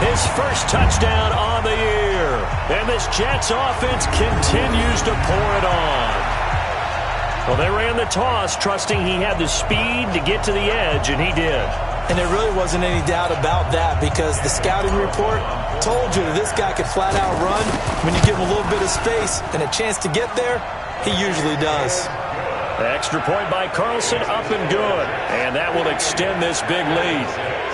his first touchdown on the year. And this Jets offense continues to pour it on. Well, they ran the toss, trusting he had the speed to get to the edge, and he did. And there really wasn't any doubt about that because the scouting report told you that this guy could flat out run. When you give him a little bit of space and a chance to get there, he usually does. Extra point by Carlson, up and good. And that will extend this big lead.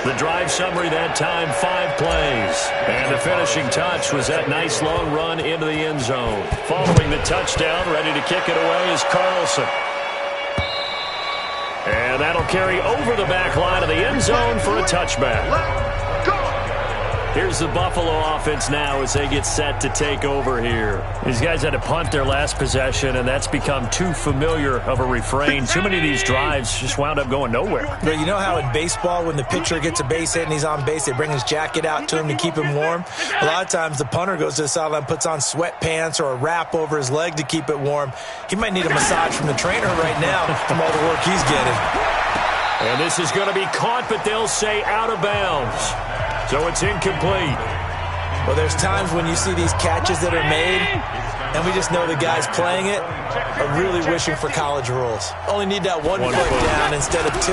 The drive summary that time, 5 plays. And the finishing touch was that nice long run into the end zone. Following the touchdown, ready to kick it away is Carlson. And that'll carry over the back line of the end zone for a touchback. Here's the Buffalo offense now as they get set to take over here. These guys had to punt their last possession, and that's become too familiar of a refrain. Too many of these drives just wound up going nowhere. But you know how in baseball, when the pitcher gets a base hit and he's on base, they bring his jacket out to him to keep him warm? A lot of times the punter goes to the sideline, puts on sweatpants or a wrap over his leg to keep it warm. He might need a massage from the trainer right now from all the work he's getting. And this is going to be caught, but they'll say out of bounds. So it's incomplete. Well, there's times when you see these catches that are made, and we just know the guys playing it are really wishing for college rules. Only need that one foot down instead of 2.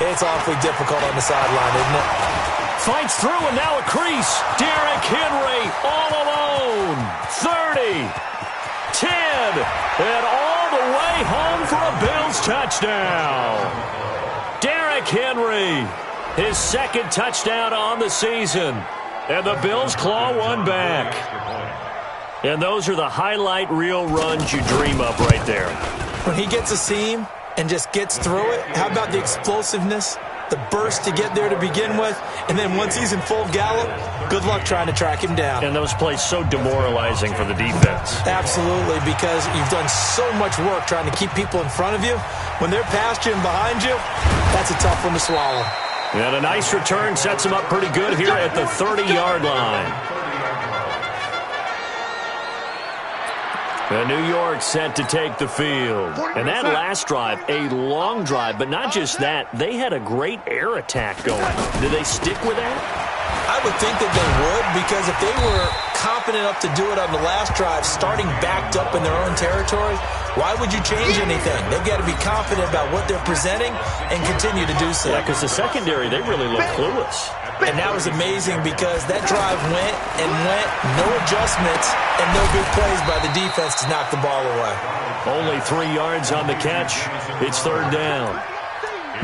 It's awfully difficult on the sideline, isn't it? Fights through, and now a crease. Derrick Henry all alone. 30, 10, and all the way home for a Bills touchdown. Derrick Henry, his second touchdown on the season. And the Bills claw one back. And those are the highlight reel runs you dream of right there. When he gets a seam and just gets through it, how about the explosiveness, the burst to get there to begin with, and then once he's in full gallop, good luck trying to track him down. And those plays so demoralizing for the defense. Absolutely, because you've done so much work trying to keep people in front of you. When they're past you and behind you, that's a tough one to swallow. And a nice return sets him up pretty good here at the 30-yard line. And New York set to take the field. And that last drive, a long drive, but not just that. They had a great air attack going. Do they stick with that? I would think that they would, because if they were confident enough to do it on the last drive, starting backed up in their own territory, why would you change anything? They've got to be confident about what they're presenting and continue to do so. Yeah, because the secondary, they really look clueless. And that was amazing because that drive went and went, no adjustments, and no big plays by the defense to knock the ball away. Only 3 yards on the catch. It's third down.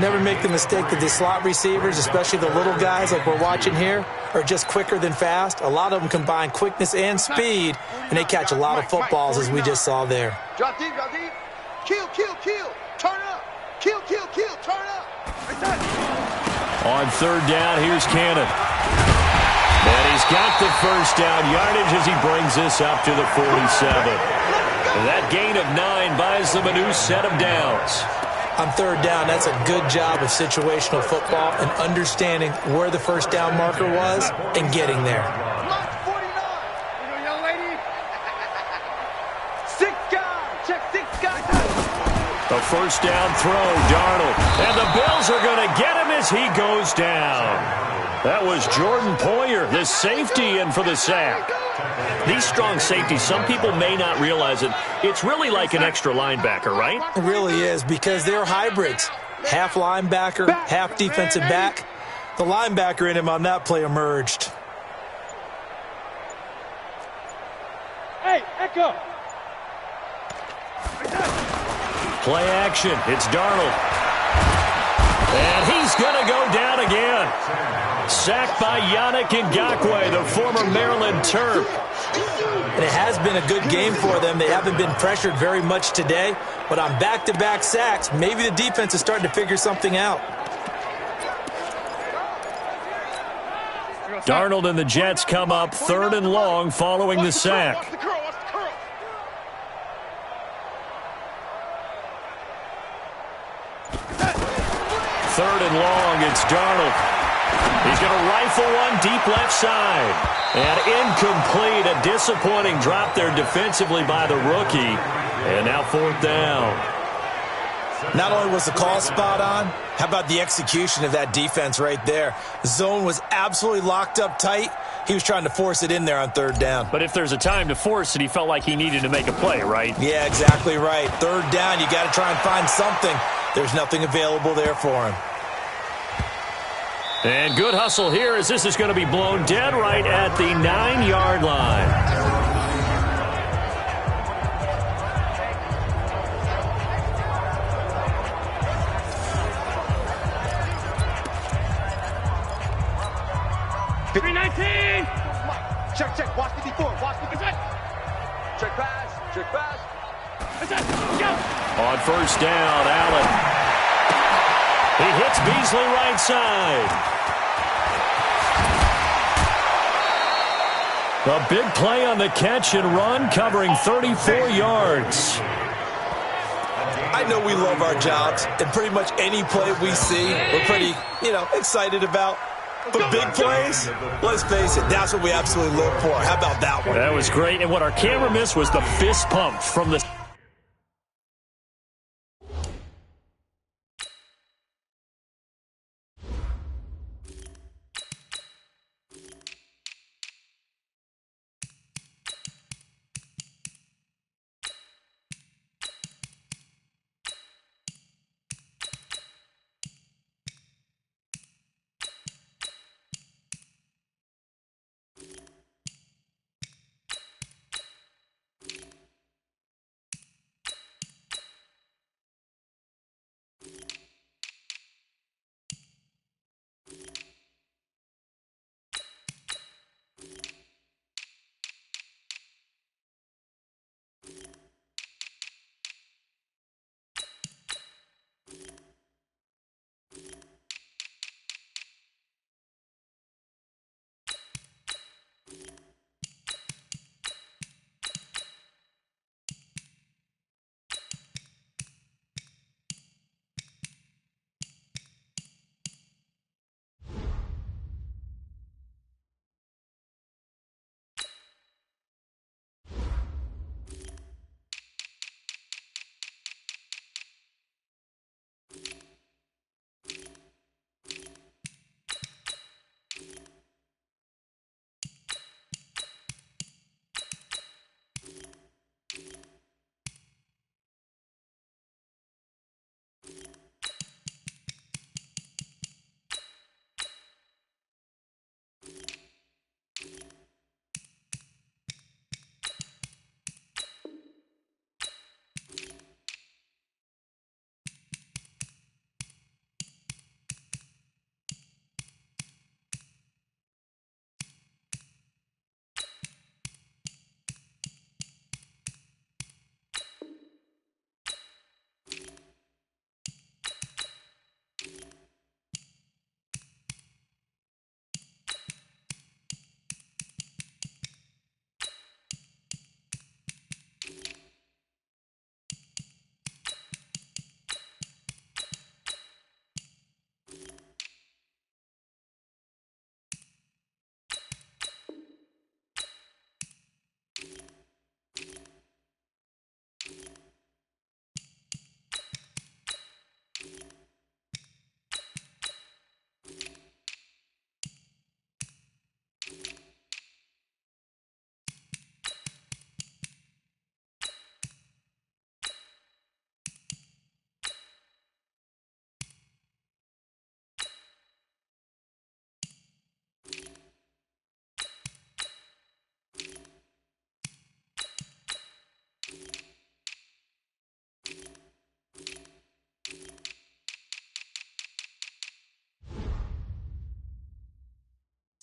Never make the mistake that the slot receivers, especially the little guys like we're watching here, are just quicker than fast. A lot of them combine quickness and speed, and they catch a lot of footballs, as we just saw there. Drop deep, drop deep. Kill, kill, kill. Turn up. Kill, kill, kill. Turn up. On third down, here's Cannon. And he's got the first down yardage as he brings this up to the 47. And that gain of 9 buys them a new set of downs. On third down, that's a good job of situational football and understanding where the first down marker was and getting there. Block 49. Young lady. 6 guys. Check 6 guys. A first down throw, Darnold. And the Bills are going to get him as he goes down. That was Jordan Poyer, the safety, in for the sack. These strong safeties, some people may not realize it. It's really like an extra linebacker, right? It really is, because they're hybrids. Half linebacker, half defensive back. The linebacker in him on that play emerged. Hey, Echo. Play action. It's Darnold. And he's going to go down again. Sacked by Yannick Ngakoue, the former Maryland Terp. And it has been a good game for them. They haven't been pressured very much today, but on back-to-back sacks, maybe the defense is starting to figure something out. Darnold and the Jets come up 3rd and long following the sack. Third and long, it's Darnold. He's going to rifle one deep left side. And incomplete, a disappointing drop there defensively by the rookie. And now 4th down. Not only was the call spot on, how about the execution of that defense right there? The zone was absolutely locked up tight. He was trying to force it in there on 3rd down. But if there's a time to force it, he felt like he needed to make a play, right? Yeah, exactly right. 3rd down, you got to try and find something. There's nothing available there for him. And good hustle here as this is going to be blown dead right at the 9-yard line. Check. Watch the before. Watch the before. Check pass. On 1st down, Allen. He hits Beasley right side. A big play on the catch and run, covering 34 yards. I know we love our jobs, and pretty much any play we see, we're pretty, excited about. But big plays, let's face it, that's what we absolutely look for. How about that one? That was great, and what our camera missed was the fist pump from the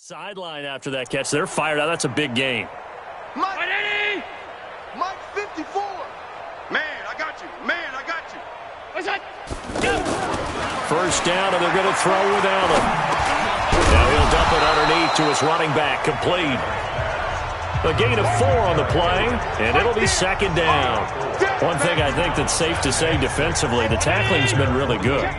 Sideline after that catch. They're fired out. That's a big game. Mike, Mike 54. Man, I got you. Man, I got you. What's that? First down, and they're going to throw with Allen. Now he'll dump it underneath to his running back. Complete. A gain of 4 on the play, and it'll be second down. One thing I think that's safe to say defensively, the tackling's been really good.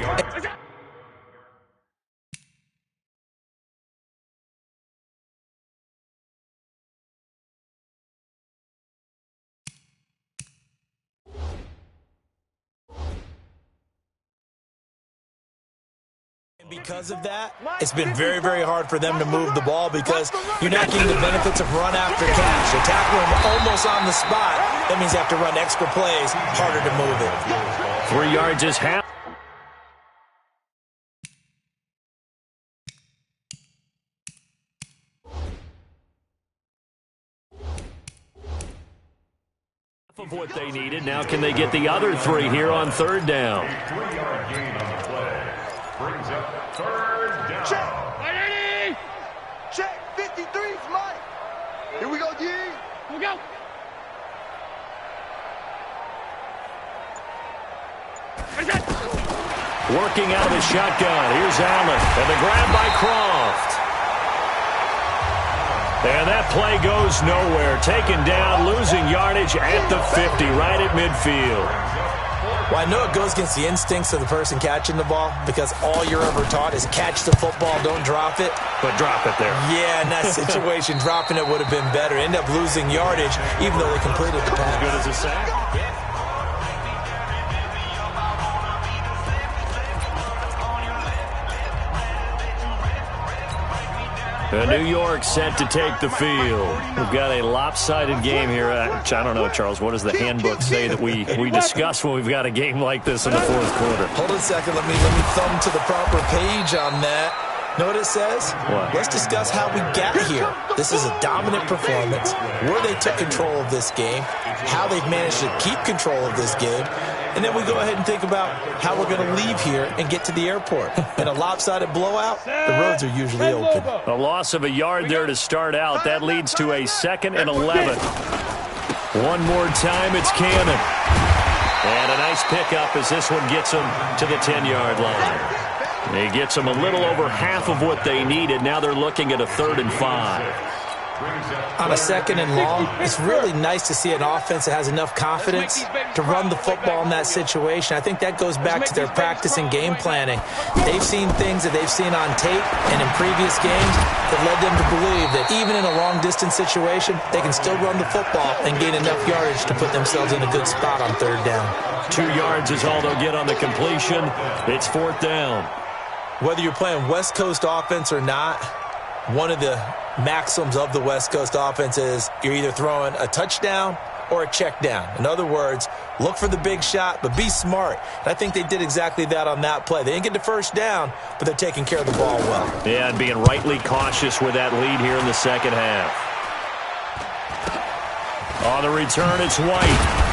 Because of that, it's been very, very hard for them to move the ball because you're not getting the benefits of run after catch. You're tackling almost on the spot. That means you have to run extra plays, harder to move it. 3 yards is half. Of what they needed. Now can they get the other 3 here on third down? 3-yard gain on the play. Brings up third down. Check. Check. 53's Mike. Here we go, D. Here we go. Working out of the shotgun. Here's Allen. And the grab by Croft. And that play goes nowhere. Taken down, losing yardage at the 50, right at midfield. Well, I know it goes against the instincts of the person catching the ball because all you're ever taught is catch the football, don't drop it. But drop it there. Yeah, in that situation, dropping it would have been better. End up losing yardage, even though they completed the pass. As good as a sack. New York set to take the field. We've got a lopsided game here. I don't know, Charles, what does the handbook say that we discuss when we've got a game like this in the fourth quarter? Hold on a second. Let me thumb to the proper page on that. Know what it says? What? Let's discuss how we got here. This is a dominant performance, where they took control of this game, how they've managed to keep control of this game, and then we go ahead and think about how we're going to leave here and get to the airport. In a lopsided blowout, the roads are usually open. A loss of a yard there to start out. That leads to a 2nd and 11. One more time, it's Cannon. And a nice pickup as this one gets them to the 10-yard line. He gets them a little over half of what they needed. Now they're looking at a 3rd and 5. On a 2nd and long, it's really nice to see an offense that has enough confidence to run the football in that situation. I think that goes back to their practice and game planning. They've seen things that they've seen on tape and in previous games that led them to believe that even in a long-distance situation, they can still run the football and gain enough yardage to put themselves in a good spot on 3rd down. 2 yards is all they'll get on the completion. It's 4th down. Whether you're playing West Coast offense or not, one of the maxims of the West Coast offense is you're either throwing a touchdown or a check down. In other words, look for the big shot, but be smart. And I think they did exactly that on that play. They didn't get the first down, but they're taking care of the ball well. Yeah, and being rightly cautious with that lead here in the second half. On the return, it's White.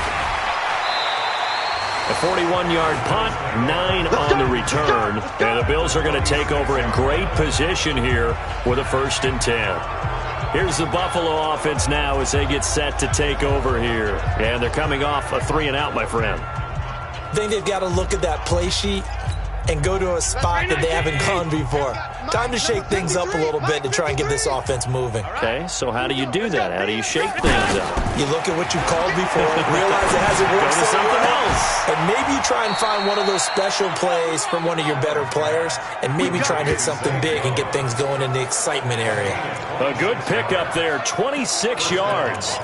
A 41-yard punt, 9 on the return. And the Bills are going to take over in great position here with a 1st and 10. Here's the Buffalo offense now as they get set to take over here. And they're coming off a 3-and-out, my friend. I think they've got to look at that play sheet and go to a spot that they haven't gone before. Time to shake things up a little bit to try and get this offense moving. Okay, so how do you do that? How do you shake things up? You look at what you called before, realize it hasn't worked Go to something else. And maybe you try and find one of those special plays from one of your better players, and maybe try and hit something big and get things going in the excitement area. A good pickup there, 26 yards.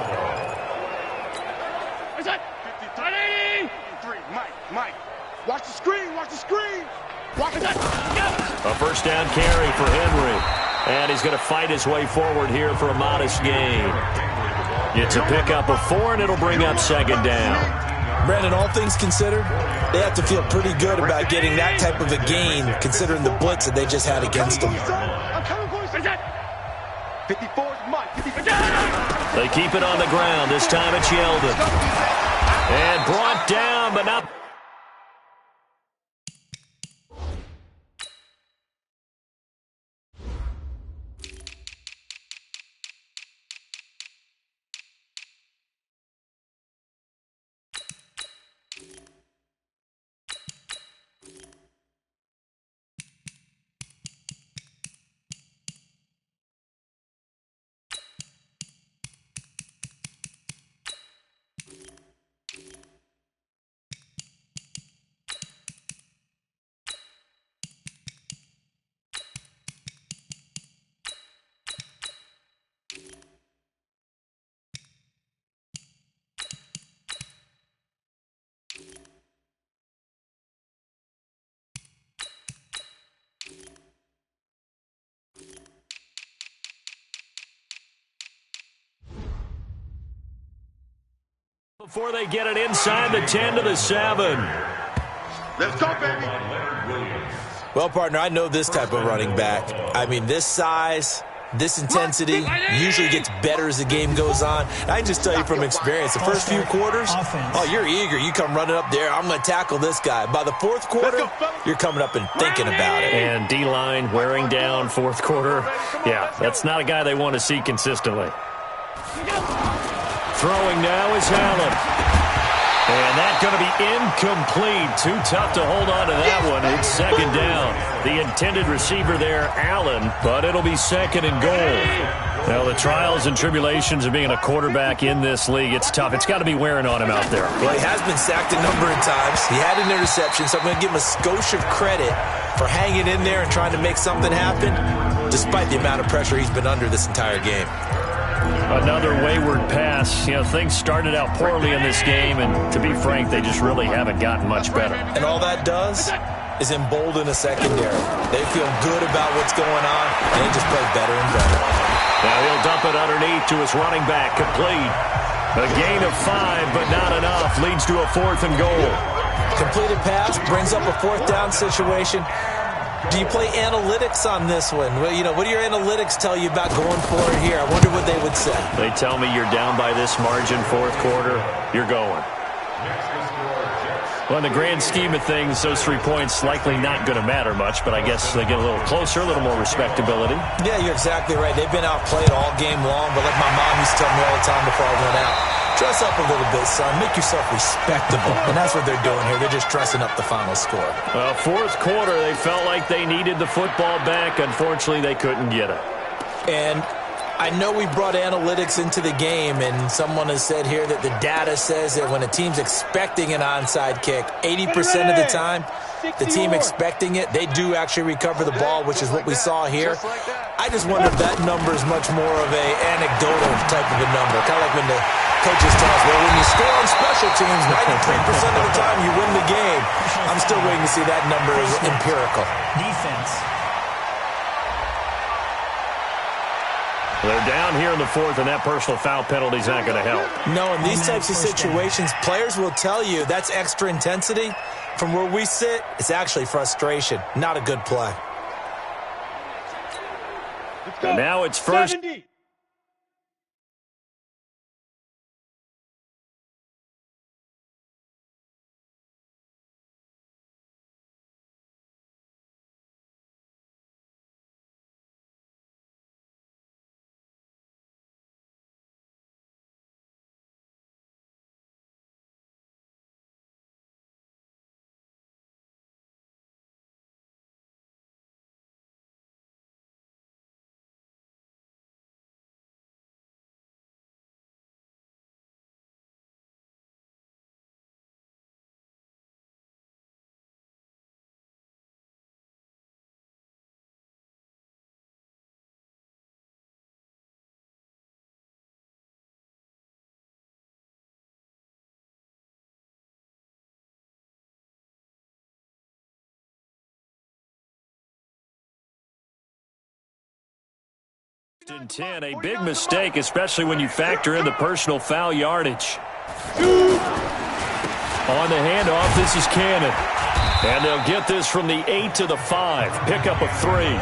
What's that? 53, Mike. Watch the screen, watch the screen. Watch that. A 1st down carry for Henry. And he's going to fight his way forward here for a modest gain. It's a pickup of 4, and it'll bring up 2nd down. Brandon, all things considered, they have to feel pretty good about getting that type of a gain, considering the blitz that they just had against them. 54's Mike. They keep it on the ground. This time it's Yeldon. And brought down, but not... Before they get it inside the 10 to the 7. Let's go, baby. Well, partner, I know this type of running back. I mean, this size, this intensity usually gets better as the game goes on. I can just tell you from experience, the first few quarters, oh, you're eager. You come running up there, I'm going to tackle this guy. By the fourth quarter, you're coming up and thinking about it. And D-line wearing down fourth quarter. Yeah, that's not a guy they want to see consistently. Throwing now is Allen. And that's going to be incomplete. Too tough to hold on to that one. It's second down. The intended receiver there, Allen, but it'll be second and goal. Well, the trials and tribulations of being a quarterback in this league, it's tough. It's got to be wearing on him out there. Well, he has been sacked a number of times. He had an interception, so I'm going to give him a skosh of credit for hanging in there and trying to make something happen, despite the amount of pressure he's been under this entire game. Another wayward pass. You know, things started out poorly in this game, and to be frank, they just really haven't gotten much better. And all that does is embolden a secondary. They feel good about what's going on, and they just play better and better. Now he'll dump it underneath to his running back, complete. A gain of 5, but not enough. Leads to a 4th and goal. Completed pass brings up a 4th down situation. Do you play analytics on this one? Well, you know, what do your analytics tell you about going for it here? I wonder what they would say. They tell me you're down by this margin, fourth quarter, you're going. Well, in the grand scheme of things, those 3 points likely not going to matter much, but I guess they get a little closer, a little more respectability. Yeah, you're exactly right. They've been outplayed all game long, but like my mom used to tell me all the time before I went out, dress up a little bit, son. Make yourself respectable. And that's what they're doing here. They're just dressing up the final score. Well, fourth quarter, they felt like they needed the football back. Unfortunately, they couldn't get it. And I know we brought analytics into the game, and someone has said here that the data says that when a team's expecting an onside kick, 80% of the time, the team expecting it, they do actually recover the ball, which is what we saw here. I just wonder if that number is much more of a anecdotal type of a number, kind of like when the coaches tell us, well, when you score on special teams, 93% of the time you win the game. I'm still waiting to see that number is empirical. Defense. They're down here in the fourth, and that personal foul penalty is not going to help. No, in these types of situations, players will tell you that's extra intensity. From where we sit, it's actually frustration. Not a good play. And now it's first. 70. In 10, a big mistake, especially when you factor in the personal foul yardage. On the handoff, this is Cannon. And they'll get this from the 8 to the 5. Pick up a 3.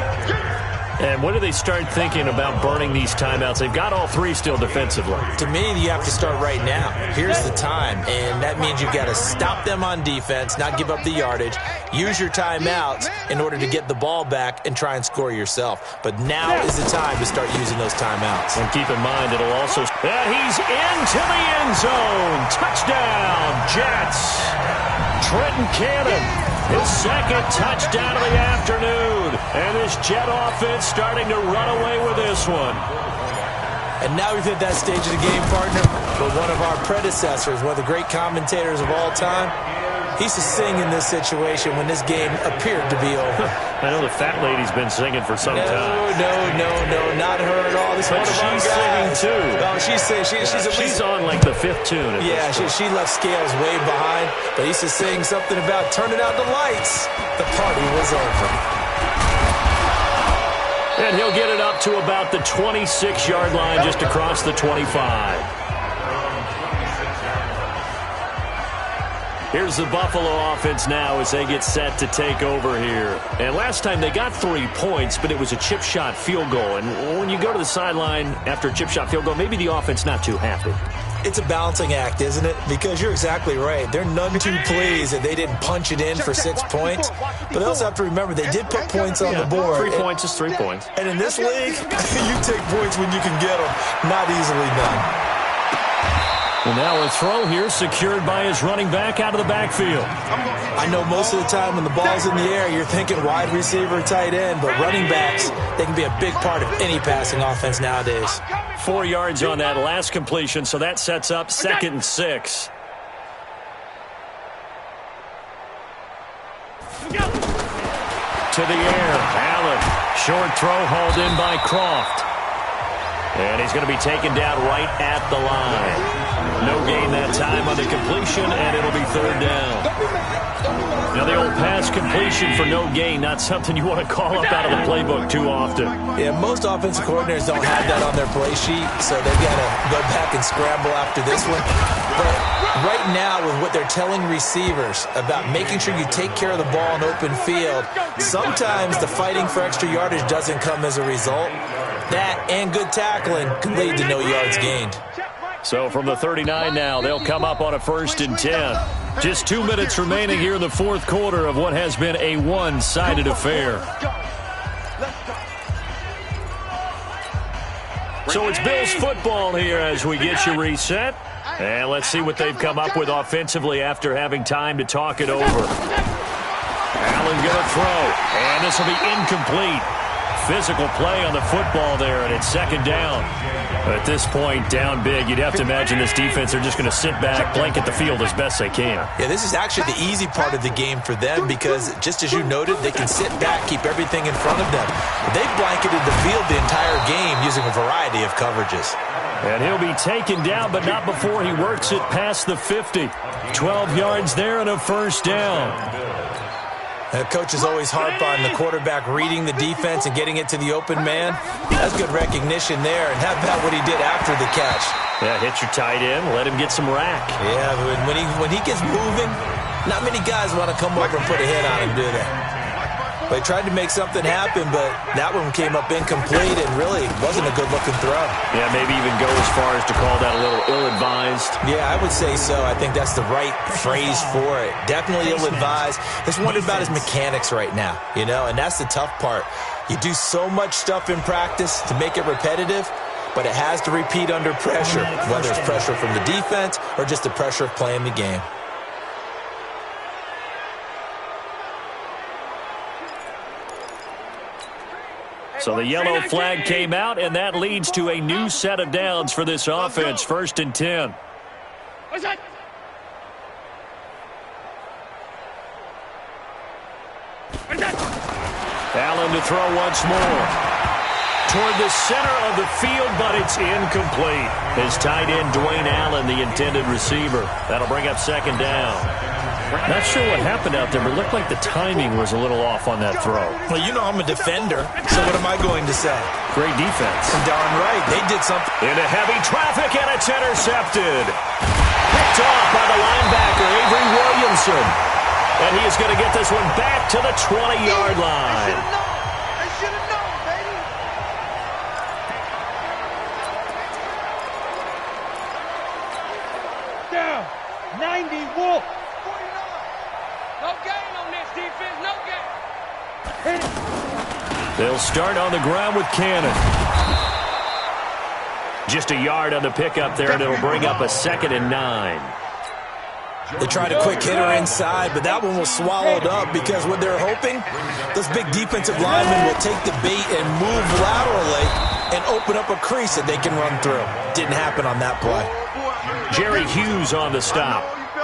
And when do they start thinking about burning these timeouts? They've got all 3 still defensively. To me, you have to start right now. Here's the time, and that means you've got to stop them on defense, not give up the yardage, use your timeouts in order to get the ball back and try and score yourself. But now is the time to start using those timeouts. And keep in mind, it'll also... he's into the end zone. Touchdown, Jets. Trenton Cannon, his second touchdown of the afternoon. And this Jet offense starting to run away with this one. And now we've hit that stage of the game, partner, where one of our predecessors, one of the great commentators of all time, he used to sing in this situation when this game appeared to be over. I know the fat lady's been singing for some time. No, not her at all. This But one of our she's guys. singing, too. No, she's at least... She's on like the 5th tune. Yeah, she left Scales way behind, but he used to sing something about turning out the lights. The party was over. And he'll get it up to about the 26-yard line, just across the 25. Here's the Buffalo offense now as they get set to take over here. And last time they got 3 points, but it was a chip shot field goal. And when you go to the sideline after a chip shot field goal, maybe the offense not too happy. It's a balancing act, isn't it? Because you're exactly right. They're none too pleased that they didn't punch it in for 6 points. But they also have to remember they did put points on the board. 3 points is 3 points. And in this league, you take points when you can get them. Not easily done. Well, now a throw here secured by his running back out of the backfield. I know most of the time when the ball's in the air, you're thinking wide receiver, tight end, but running backs, they can be a big part of any passing offense nowadays. 4 yards on that last completion, so that sets up 2nd and 6. To the air, Allen. Short throw hauled in by Croft. And he's going to be taken down right at the line. No gain that time on the completion, and it'll be 3rd down. Now, the old pass completion for no gain, not something you want to call up out of the playbook too often. Yeah, most offensive coordinators don't have that on their play sheet, so they've got to go back and scramble after this one. But right now, with what they're telling receivers about making sure you take care of the ball in open field, sometimes the fighting for extra yardage doesn't come as a result. That and good tackling can lead to no yards gained. So from the 39 now, they'll come up on a 1st and 10. Just 2 minutes remaining here in the 4th quarter of what has been a one-sided affair. So it's Bills football here as we get you reset. And let's see what they've come up with offensively after having time to talk it over. Allen going to throw, and this will be incomplete. Physical play on the football there, and it's 2nd down. At this point, down big, you'd have to imagine this defense, they're just going to sit back, blanket the field as best they can. Yeah, this is actually the easy part of the game for them because, just as you noted, they can sit back, keep everything in front of them. They've blanketed the field the entire game using a variety of coverages. And he'll be taken down, but not before he works it past the 50. 12 yards there and a 1st down. Coaches always harp on the quarterback reading the defense and getting it to the open man. That's good recognition there. And how about what he did after the catch? Yeah, hit your tight end, let him get some rack. Yeah, when he gets moving, not many guys want to come over and put a hit on him, do they? They tried to make something happen, but that one came up incomplete and really wasn't a good-looking throw. Yeah, maybe even go as far as to call that a little ill-advised. Yeah, I would say so. I think that's the right phrase for it. Definitely ill-advised. Just wondering about his mechanics right now, and that's the tough part. You do so much stuff in practice to make it repetitive, but it has to repeat under pressure, whether it's pressure from the defense or just the pressure of playing the game. So the yellow flag came out, and that leads to a new set of downs for this offense. 1st and 10. Allen to throw once more. Toward the center of the field, but it's incomplete. His tight end, Dwayne Allen, the intended receiver. That'll bring up 2nd down. Not sure what happened out there, but it looked like the timing was a little off on that throw. Well, I'm a defender, so what am I going to say? Great defense. Darn right. They did something. Into heavy traffic, and it's intercepted. Picked off by the linebacker, Avery Williamson. And he is going to get this one back to the 20-yard line. They should have known, baby. Down. 90 Wolf. No gain on this defense, no gain. They'll start on the ground with Cannon. Just a yard on the pickup there, and it'll bring up a 2nd and 9. They tried a quick hitter inside, but that one was swallowed up because what they're hoping, those big defensive linemen will take the bait and move laterally and open up a crease that they can run through. Didn't happen on that play. Jerry Hughes on the stop.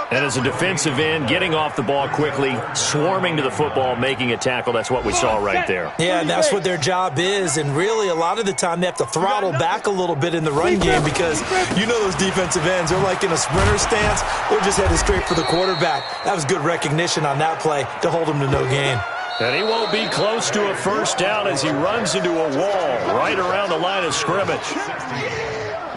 And as a defensive end, getting off the ball quickly, swarming to the football, making a tackle, that's what we saw right there. Yeah, and that's what their job is. And really, a lot of the time, they have to throttle back a little bit in the run game because those defensive ends, they're like in a sprinter stance. They're just headed straight for the quarterback. That was good recognition on that play to hold him to no gain. And he won't be close to a 1st down as he runs into a wall right around the line of scrimmage.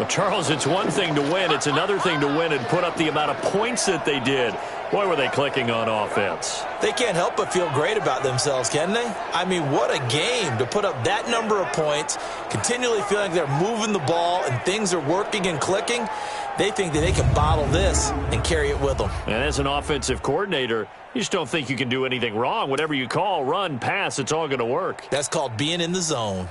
Well, Charles, it's one thing to win. It's another thing to win and put up the amount of points that they did. Boy, were they clicking on offense. They can't help but feel great about themselves, can they? I mean, what a game to put up that number of points, continually feeling they're moving the ball and things are working and clicking. They think that they can bottle this and carry it with them. And as an offensive coordinator, you just don't think you can do anything wrong. Whatever you call, run, pass, it's all going to work. That's called being in the zone.